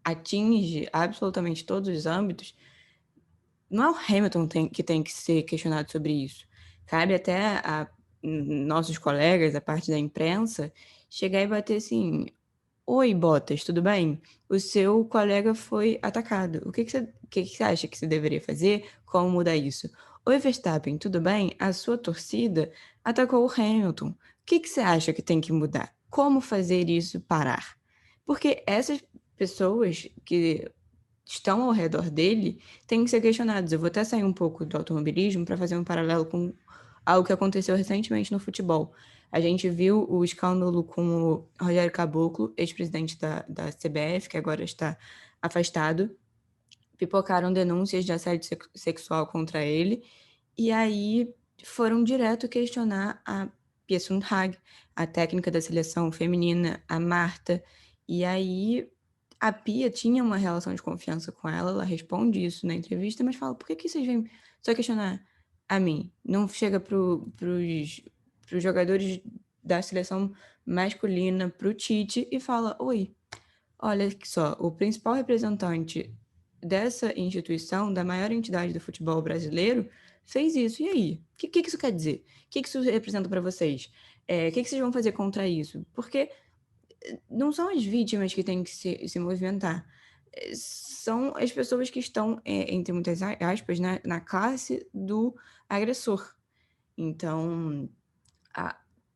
atinge absolutamente todos os âmbitos, não é o Hamilton que tem que ser questionado sobre isso. Cabe até a nossos colegas, a parte da imprensa, chegar e bater assim: oi, Bottas, tudo bem? O seu colega foi atacado. O que você acha que você deveria fazer? Como mudar isso? Oi, Verstappen, tudo bem? A sua torcida atacou o Hamilton. O que você acha que tem que mudar? Como fazer isso parar? Porque essas pessoas que estão ao redor dele têm que ser questionadas. Eu vou até sair um pouco do automobilismo para fazer um paralelo com algo que aconteceu recentemente no futebol. A gente viu o escândalo com o Rogério Caboclo, ex-presidente da CBF, que agora está afastado. Pipocaram denúncias de assédio sexual contra ele, e aí foram direto questionar a Pia Sundhage, a técnica da seleção feminina, a Marta, e aí a Pia tinha uma relação de confiança com ela responde isso na entrevista, mas fala, por que vocês vêm só questionar a mim? Não chega pros jogadores da seleção masculina, pro Tite, e fala, oi, olha só, o principal representante dessa instituição, da maior entidade do futebol brasileiro, fez isso. E aí? O que isso quer dizer? O que isso representa para vocês? O que vocês vão fazer contra isso? Porque não são as vítimas que têm que se movimentar. São as pessoas que estão, entre muitas aspas, na classe do agressor. Então,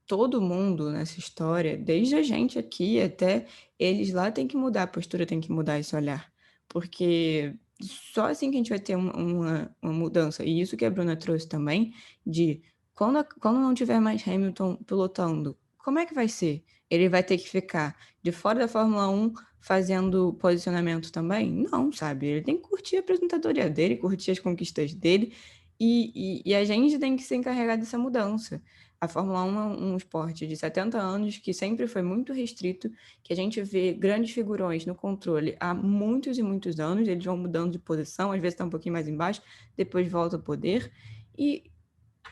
todo mundo nessa história, desde a gente aqui até eles lá, tem que mudar a postura, tem que mudar esse olhar. Porque só assim que a gente vai ter uma mudança. E isso que a Bruna trouxe também, de quando não tiver mais Hamilton pilotando, como é que vai ser? Ele vai ter que ficar de fora da Fórmula 1 fazendo posicionamento também? Não, sabe? Ele tem que curtir a apresentadoria dele, curtir as conquistas dele, e a gente tem que se encarregar dessa mudança. A Fórmula 1 é um esporte de 70 anos que sempre foi muito restrito, que a gente vê grandes figurões no controle há muitos e muitos anos, eles vão mudando de posição, às vezes está um pouquinho mais embaixo, depois volta ao poder, e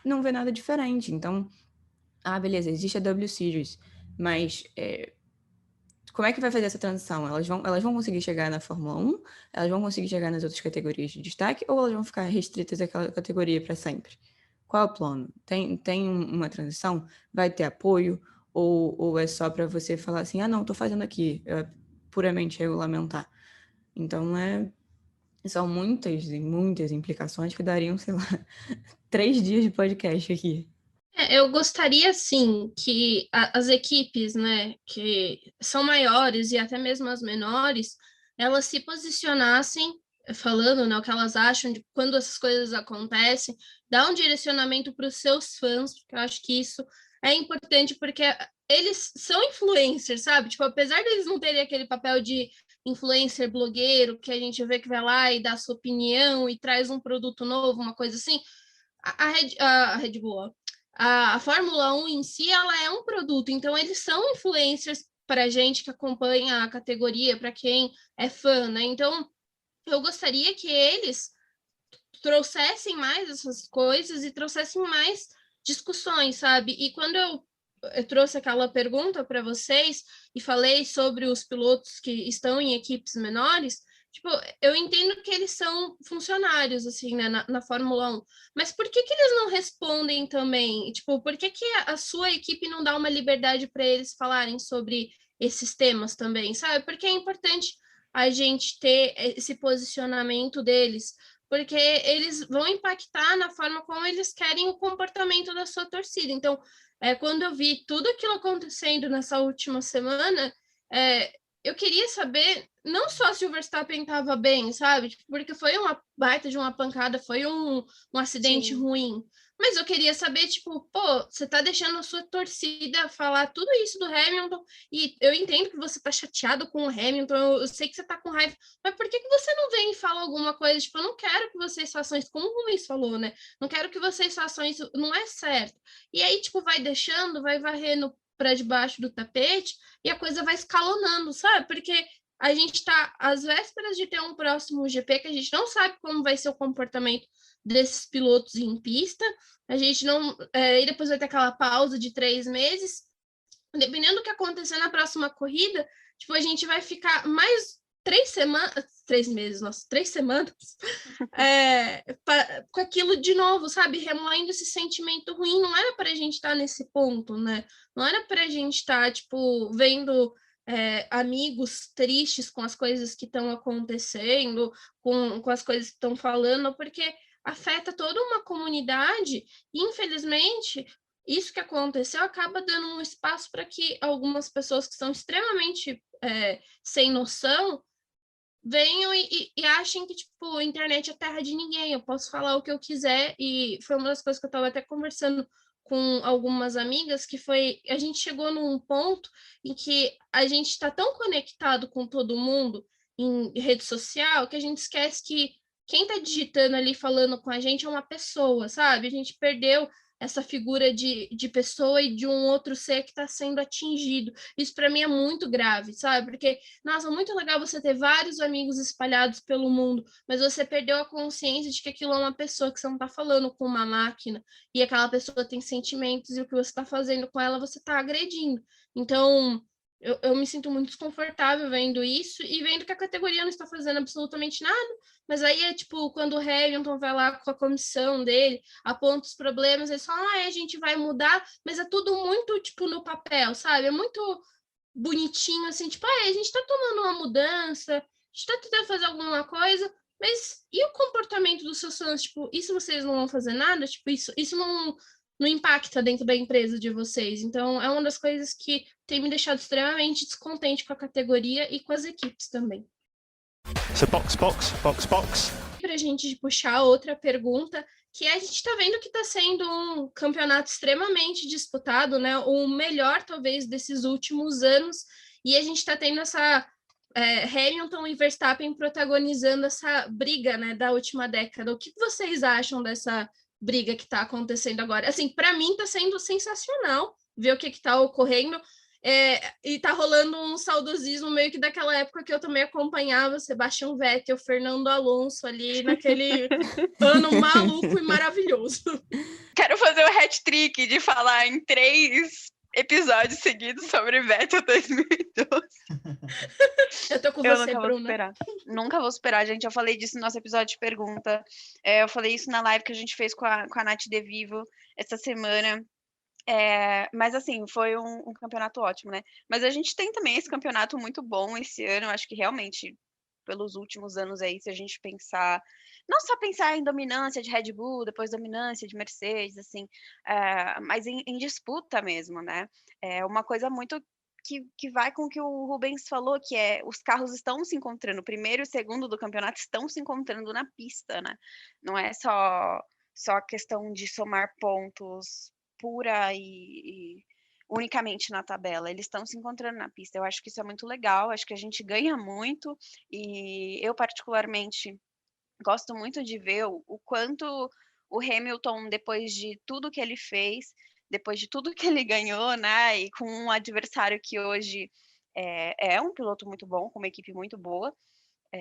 não vê nada diferente. Então, beleza, existe a W Series, mas como é que vai fazer essa transição? Elas vão conseguir chegar na Fórmula 1? Elas vão conseguir chegar nas outras categorias de destaque? Ou elas vão ficar restritas àquela categoria para sempre? Qual é o plano? Tem uma transição? Vai ter apoio? Ou é só para você falar assim, não, estou fazendo aqui, é puramente regulamentar? Então, são muitas e muitas implicações que dariam, sei lá, 3 dias de podcast aqui. Eu gostaria, sim, que as equipes, né, que são maiores e até mesmo as menores, elas se posicionassem, falando, né, o que elas acham de quando essas coisas acontecem, dar um direcionamento para os seus fãs, porque eu acho que isso é importante, porque eles são influencers, sabe? Tipo, apesar deles não terem aquele papel de influencer blogueiro, que a gente vê que vai lá e dá sua opinião e traz um produto novo, uma coisa assim, a Red Bull, ó, a Fórmula 1 em si, ela é um produto, então eles são influencers para gente que acompanha a categoria, para quem é fã, né? Então, eu gostaria que eles trouxessem mais essas coisas e trouxessem mais discussões, sabe? E quando eu trouxe aquela pergunta para vocês e falei sobre os pilotos que estão em equipes menores, tipo, eu entendo que eles são funcionários, assim, né, na Fórmula 1, mas por que eles não respondem também? Tipo, por que a sua equipe não dá uma liberdade para eles falarem sobre esses temas também, sabe? Porque é importante a gente ter esse posicionamento deles, porque eles vão impactar na forma como eles querem o comportamento da sua torcida. Então, quando eu vi tudo aquilo acontecendo nessa última semana, eu queria saber não só se o Verstappen estava bem, sabe? Porque foi uma baita de uma pancada, foi um acidente Sim. ruim. Mas eu queria saber, tipo, pô, você tá deixando a sua torcida falar tudo isso do Hamilton, e eu entendo que você tá chateado com o Hamilton, eu sei que você tá com raiva, mas por que você não vem e fala alguma coisa? Tipo, eu não quero que vocês façam isso, como o Luiz falou, né? Não quero que vocês façam isso, não é certo. E aí, tipo, vai deixando, vai varrendo para debaixo do tapete e a coisa vai escalonando, sabe? Porque a gente tá às vésperas de ter um próximo GP que a gente não sabe como vai ser o comportamento desses pilotos em pista. A gente não. E depois vai ter aquela pausa de 3 meses. Dependendo do que acontecer na próxima corrida, tipo, a gente vai ficar mais 3 semanas, 3 meses, nossa, 3 semanas, com aquilo de novo, sabe? Remoendo esse sentimento ruim. Não era para a gente estar nesse ponto, né? Não era para a gente estar, tipo, vendo amigos tristes com as coisas que estão acontecendo, com as coisas que estão falando, porque afeta toda uma comunidade e, infelizmente, isso que aconteceu acaba dando um espaço para que algumas pessoas que são extremamente sem noção venham e achem que, tipo, a internet é terra de ninguém, eu posso falar o que eu quiser, e foi uma das coisas que eu estava até conversando com algumas amigas, que foi, a gente chegou num ponto em que a gente está tão conectado com todo mundo em rede social, que a gente esquece que quem está digitando ali, falando com a gente, é uma pessoa, sabe? A gente perdeu essa figura de pessoa e de um outro ser que está sendo atingido. Isso para mim é muito grave, sabe? Porque nossa, muito legal você ter vários amigos espalhados pelo mundo, mas você perdeu a consciência de que aquilo é uma pessoa, que você não está falando com uma máquina, e aquela pessoa tem sentimentos, e o que você está fazendo com ela, você está agredindo. Então, eu me sinto muito desconfortável vendo isso, e vendo que a categoria não está fazendo absolutamente nada, mas aí é tipo, quando o Hamilton vai lá com a comissão dele, aponta os problemas, eles falam, a gente vai mudar, mas é tudo muito, tipo, no papel, sabe? É muito bonitinho, assim, tipo, a gente tá tomando uma mudança, a gente tá tentando fazer alguma coisa, mas e o comportamento dos seus fãs? Tipo, isso vocês não vão fazer nada? Tipo, isso não impacta dentro da empresa de vocês. Então, é uma das coisas que tem me deixado extremamente descontente com a categoria e com as equipes também. So box. Para a gente puxar outra pergunta, que a gente está vendo que está sendo um campeonato extremamente disputado, né? O melhor, talvez, desses últimos anos, e a gente está tendo essa Hamilton e Verstappen protagonizando essa briga, né, da última década. O que vocês acham dessa briga que está acontecendo agora? Assim, para mim está sendo sensacional ver o que está ocorrendo. E tá rolando um saudosismo meio que daquela época que eu também acompanhava Sebastian Vettel, Fernando Alonso ali naquele ano maluco e maravilhoso. Quero fazer o hat-trick de falar em 3 episódios seguidos sobre Vettel 2012. Eu tô com Eu você, nunca vou Bruna. superar. Nunca vou superar, gente. Eu falei disso no nosso episódio de pergunta. Eu falei isso na live que a gente fez com a Nath De Vivo essa semana. Mas assim, foi um campeonato ótimo, né? Mas a gente tem também esse campeonato muito bom esse ano. Acho que realmente pelos últimos anos aí, se a gente pensar, não só pensar em dominância de Red Bull, depois dominância de Mercedes, assim, mas em disputa mesmo, né? É uma coisa muito que vai com o que o Rubens falou, que é os carros estão se encontrando, o primeiro e o segundo do campeonato estão se encontrando na pista, né? Não é só questão de somar pontos pura e unicamente na tabela, eles estão se encontrando na pista. Eu acho que isso é muito legal, acho que a gente ganha muito, e eu particularmente gosto muito de ver o quanto o Hamilton, depois de tudo que ele fez, depois de tudo que ele ganhou, né, e com um adversário que hoje é um piloto muito bom, com uma equipe muito boa,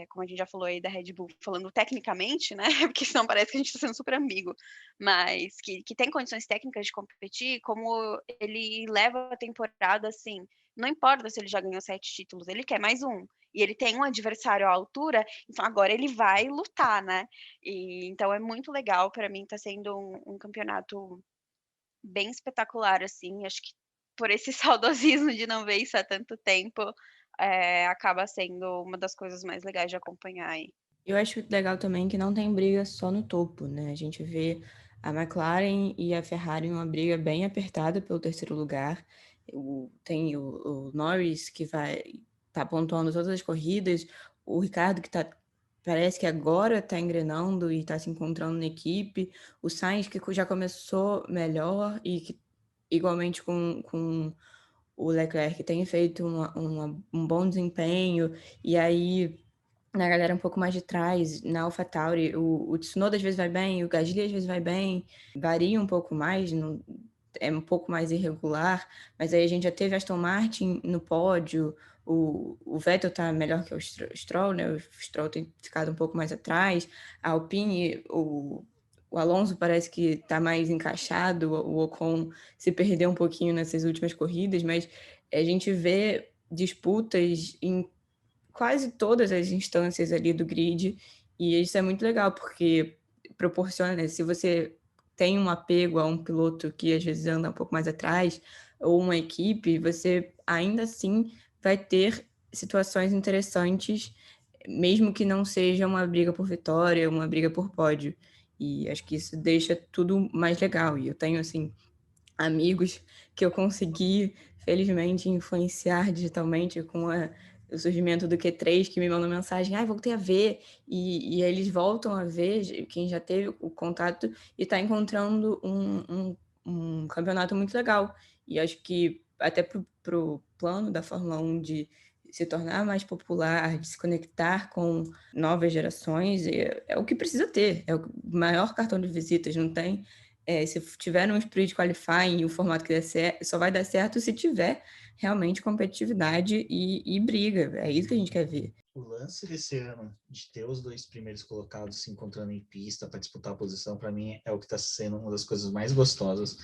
como a gente já falou aí da Red Bull, falando tecnicamente, né, porque senão parece que a gente está sendo super amigo, mas que tem condições técnicas de competir, como ele leva a temporada, assim, não importa se ele já ganhou 7 títulos, ele quer mais um. E ele tem um adversário à altura, então agora ele vai lutar, né? E, então é muito legal, para mim está sendo um campeonato bem espetacular, assim, acho que por esse saudosismo de não ver isso há tanto tempo, acaba sendo uma das coisas mais legais de acompanhar aí. Eu acho legal também que não tem briga só no topo, né? A gente vê a McLaren e a Ferrari em uma briga bem apertada pelo terceiro lugar. Tem o Norris que tá pontuando todas as corridas, o Ricardo que parece que agora está engrenando e está se encontrando na equipe, o Sainz que já começou melhor e que igualmente com o Leclerc tem feito um bom desempenho, e aí na galera um pouco mais de trás, na AlphaTauri, o Tsunoda às vezes vai bem, o Gasly às vezes vai bem, varia um pouco mais, é um pouco mais irregular, mas aí a gente já teve Aston Martin no pódio, o Vettel tá melhor que o Stroll, né? O Stroll tem ficado um pouco mais atrás, a Alpine, o Alonso parece que está mais encaixado, o Ocon se perdeu um pouquinho nessas últimas corridas, mas a gente vê disputas em quase todas as instâncias ali do grid, e isso é muito legal, porque proporciona, né, se você tem um apego a um piloto que às vezes anda um pouco mais atrás, ou uma equipe, você ainda assim vai ter situações interessantes, mesmo que não seja uma briga por vitória, uma briga por pódio. E acho que isso deixa tudo mais legal. E eu tenho, assim, amigos que eu consegui, felizmente, influenciar digitalmente com o surgimento do Q3, que me mandam mensagem, voltei a ver, e eles voltam a ver, quem já teve o contato, e está encontrando um campeonato muito legal. E acho que até pro plano da Fórmula 1 de se tornar mais popular, de se conectar com novas gerações, é o que precisa ter, é o maior cartão de visitas, não tem. Se tiver um sprint qualifying e o formato que der certo, só vai dar certo se tiver realmente competitividade e briga. É isso que a gente quer ver. O lance desse ano de ter os dois primeiros colocados se encontrando em pista para disputar a posição, para mim, é o que está sendo uma das coisas mais gostosas.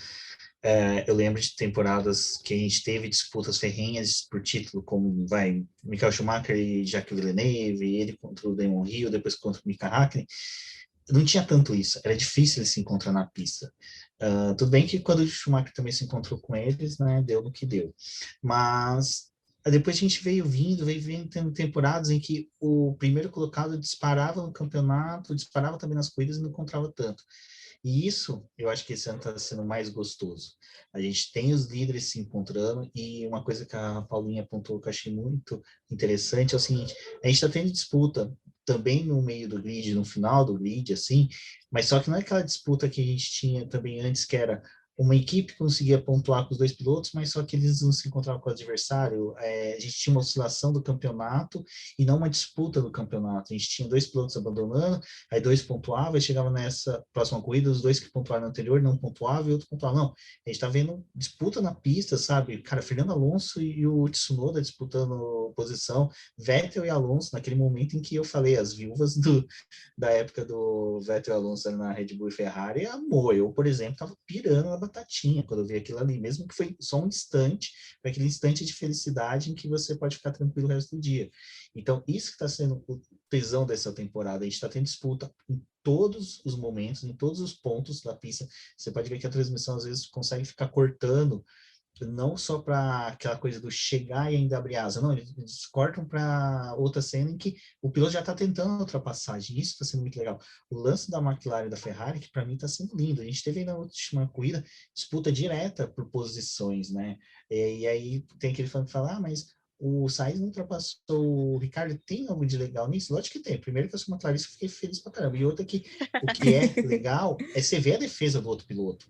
Eu lembro de temporadas que a gente teve disputas ferrenhas por título, como Michael Schumacher e Jacques Villeneuve, ele contra o Damon Hill, depois contra o Mika Hakkinen. Não tinha tanto isso, era difícil ele se encontrar na pista. Tudo bem que quando o Schumacher também se encontrou com eles, né, deu no que deu. Mas depois a gente veio tendo temporadas em que o primeiro colocado disparava no campeonato, disparava também nas corridas e não encontrava tanto. E isso, eu acho que esse ano está sendo mais gostoso. A gente tem os líderes se encontrando, e uma coisa que a Paulinha apontou que eu achei muito interessante é o seguinte: a gente está tendo disputa também no meio do grid, no final do grid, assim, mas só que não é aquela disputa que a gente tinha também antes, que era uma equipe conseguia pontuar com os dois pilotos, mas só que eles não se encontravam com o adversário. A gente tinha uma oscilação do campeonato e não uma disputa do campeonato. A gente tinha dois pilotos abandonando, aí dois pontuavam, e chegava nessa próxima corrida, os dois que pontuaram no anterior não pontuavam e outro pontuava. Não, a gente tá vendo disputa na pista, sabe? Cara, Fernando Alonso e o Tsunoda disputando posição, Vettel e Alonso, naquele momento em que eu falei, as viúvas da época do Vettel e Alonso na Red Bull e Ferrari, amor. Eu, por exemplo, tava pirando na batatinha quando eu vi aquilo ali, mesmo que foi só um instante, foi aquele instante de felicidade em que você pode ficar tranquilo o resto do dia. Então, isso que está sendo o tesão dessa temporada. A gente está tendo disputa em todos os momentos, em todos os pontos da pista. Você pode ver que a transmissão às vezes consegue ficar cortando não só para aquela coisa do chegar e ainda abrir asa, não, eles cortam para outra cena em que o piloto já está tentando a ultrapassagem, isso está sendo muito legal. O lance da McLaren e da Ferrari, que para mim está sendo lindo, a gente teve aí na última corrida disputa direta por posições, né? E aí tem aquele fã que fala, mas o Sainz não ultrapassou o Ricardo, tem algo de legal nisso? Lógico que tem, primeiro que eu sou uma clarista, fiquei feliz pra caramba, e outra que o que é legal é você ver a defesa do outro piloto,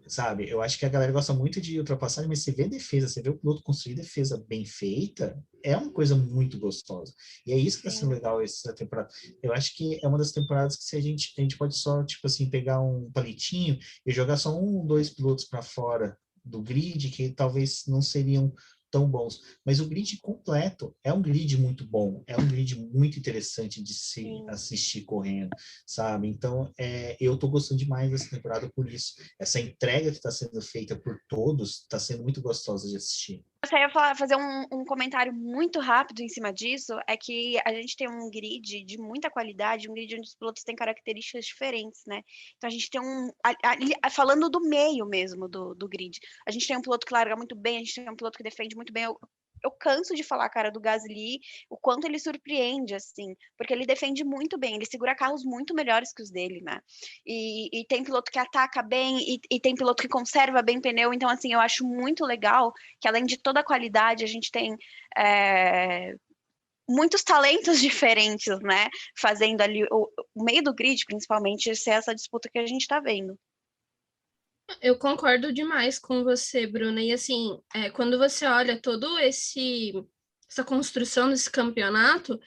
sabe? Eu acho que a galera gosta muito de ultrapassagem, mas você vê defesa, você vê o piloto construir defesa bem feita, é uma coisa muito gostosa. E é isso que está sendo legal essa temporada. Eu acho que é uma das temporadas que se a gente pode só, tipo assim, pegar um palitinho e jogar só um ou dois pilotos para fora do grid, que talvez não seriam tão bons. Mas o grid completo é um grid muito bom, é um grid muito interessante de se assistir correndo, sabe? Então, eu tô gostando demais dessa temporada por isso. Essa entrega que está sendo feita por todos está sendo muito gostosa de assistir. Eu só ia fazer um comentário muito rápido em cima disso, é que a gente tem um grid de muita qualidade, um grid onde os pilotos têm características diferentes, né? Então a gente tem falando do meio mesmo do grid, a gente tem um piloto que larga muito bem, a gente tem um piloto que defende muito bem. Eu canso de falar, cara, do Gasly, o quanto ele surpreende, assim, porque ele defende muito bem, ele segura carros muito melhores que os dele, né? E tem piloto que ataca bem, e tem piloto que conserva bem pneu, então, assim, eu acho muito legal que, além de toda a qualidade, a gente tem muitos talentos diferentes, né? Fazendo ali o meio do grid, principalmente, ser essa disputa que a gente tá vendo. Eu concordo demais com você, Bruna. E assim, quando você olha todo essa construção desse campeonato,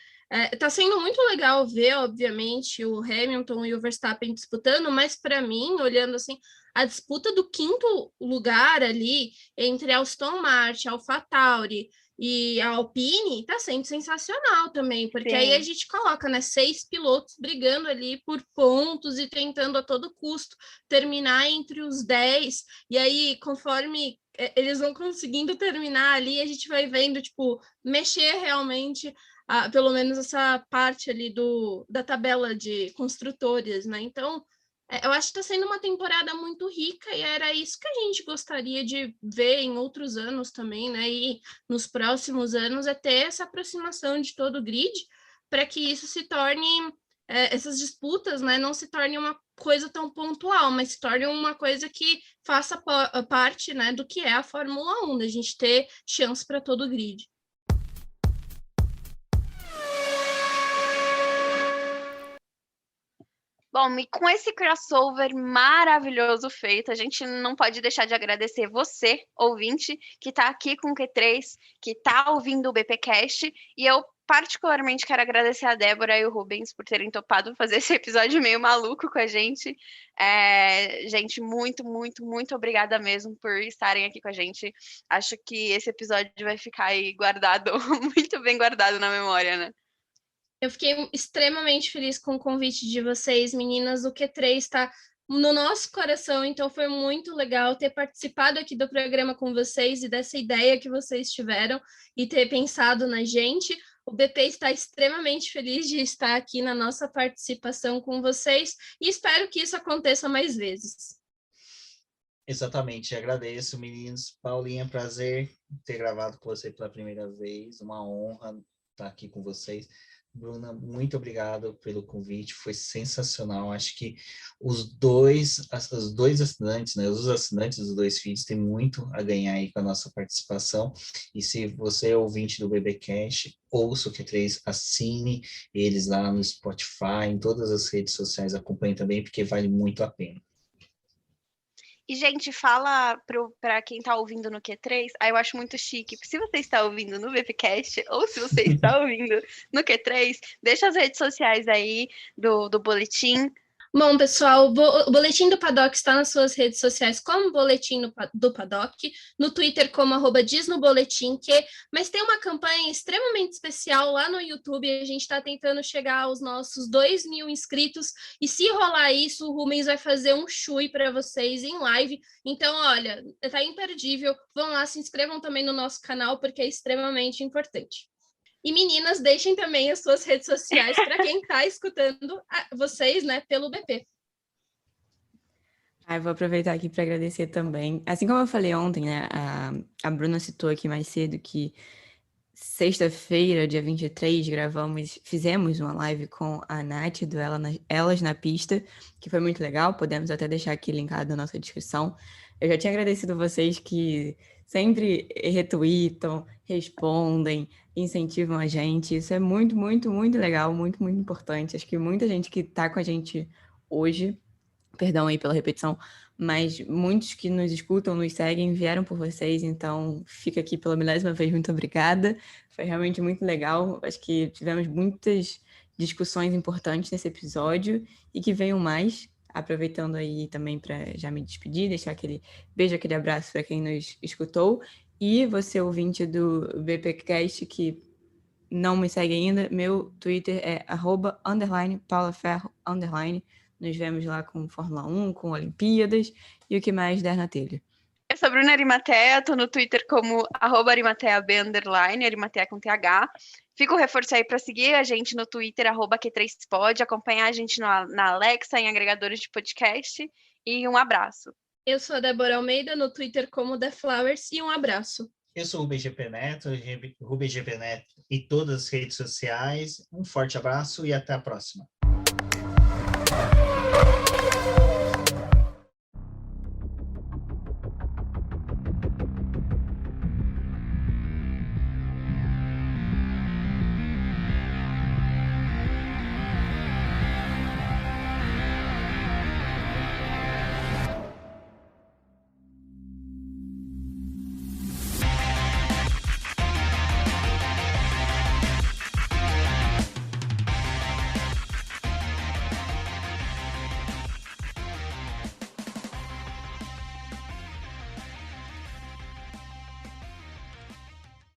tá sendo muito legal ver, obviamente, o Hamilton e o Verstappen disputando, mas para mim, olhando assim, a disputa do quinto lugar ali entre Aston Martin, AlphaTauri e a Alpine tá sendo sensacional também, porque aí a gente coloca, né, 6 pilotos brigando ali por pontos e tentando a todo custo terminar entre os 10, e aí, conforme eles vão conseguindo terminar ali, a gente vai vendo, tipo, mexer realmente, pelo menos essa parte ali da tabela de construtores, né? Então, eu acho que está sendo uma temporada muito rica e era isso que a gente gostaria de ver em outros anos também, né? E nos próximos anos é ter essa aproximação de todo o grid para que isso se torne, essas disputas, né, não se tornem uma coisa tão pontual, mas se torne uma coisa que faça parte, né, do que é a Fórmula 1, da gente ter chance para todo o grid. Bom, e com esse crossover maravilhoso feito, a gente não pode deixar de agradecer você, ouvinte, que está aqui com o Q3, que está ouvindo o BPcast, e eu particularmente quero agradecer a Débora e o Rubens por terem topado fazer esse episódio meio maluco com a gente. Gente, muito, muito, muito obrigada mesmo por estarem aqui com a gente. Acho que esse episódio vai ficar aí guardado, muito bem guardado na memória, né? Eu fiquei extremamente feliz com o convite de vocês, meninas. O Q3 está no nosso coração, então foi muito legal ter participado aqui do programa com vocês e dessa ideia que vocês tiveram e ter pensado na gente. O BP está extremamente feliz de estar aqui na nossa participação com vocês e espero que isso aconteça mais vezes. Exatamente, agradeço, meninos. Paulinha, prazer ter gravado com você pela primeira vez, uma honra estar aqui com vocês. Bruna, muito obrigado pelo convite, foi sensacional. Acho que os dois assinantes, né, os assinantes dos dois feeds têm muito a ganhar aí com a nossa participação. E se você é ouvinte do BBcast, ouça o Q3, assine eles lá no Spotify, em todas as redes sociais, acompanhe também, porque vale muito a pena. E, gente, fala para quem está ouvindo no Q3, eu acho muito chique. Se você está ouvindo no BPcast ou se você está ouvindo no Q3, deixa as redes sociais aí do boletim. Bom, pessoal, o Boletim do Paddock está nas suas redes sociais como Boletim do Paddock, no Twitter como @diznoboletim, mas tem uma campanha extremamente especial lá no YouTube, a gente está tentando chegar aos nossos 2.000 inscritos, e se rolar isso, o Rubens vai fazer um chui para vocês em live. Então, olha, tá imperdível, vão lá, se inscrevam também no nosso canal, porque é extremamente importante. E meninas, deixem também as suas redes sociais para quem está escutando vocês, né, pelo BP. Eu vou aproveitar aqui para agradecer também. Assim como eu falei ontem, né? A Bruna citou aqui mais cedo que sexta-feira, dia 23, fizemos uma live com a Nath do Elas na Pista, que foi muito legal. Podemos até deixar aqui linkado na nossa descrição. Eu já tinha agradecido vocês que sempre retweetam, respondem, incentivam a gente. Isso é muito, muito, muito legal, muito, muito importante. Acho que muita gente que está com a gente hoje, perdão aí pela repetição, mas muitos que nos escutam, nos seguem, vieram por vocês, então fica aqui pela 10ª vez, muito obrigada. Foi realmente muito legal. Acho que tivemos muitas discussões importantes nesse episódio e que venham mais. Aproveitando aí também para já me despedir, deixar aquele beijo, aquele abraço para quem nos escutou. E você, ouvinte do BPcast, que não me segue ainda, meu Twitter é @_paulaferro_. Nos vemos lá com Fórmula 1, com Olimpíadas e o que mais der na telha. Eu sou a Bruna Arimatea, tô no Twitter como @arimateab_, Arimatea com TH. Fica o reforço aí para seguir a gente no Twitter, @Q3pod, acompanhar a gente na Alexa, em agregadores de podcast. E um abraço. Eu sou a Débora Almeida, no Twitter como The Flowers, e um abraço. Eu sou o Rubem GP Neto, Rubem GP Neto em todas as redes sociais. Um forte abraço e até a próxima.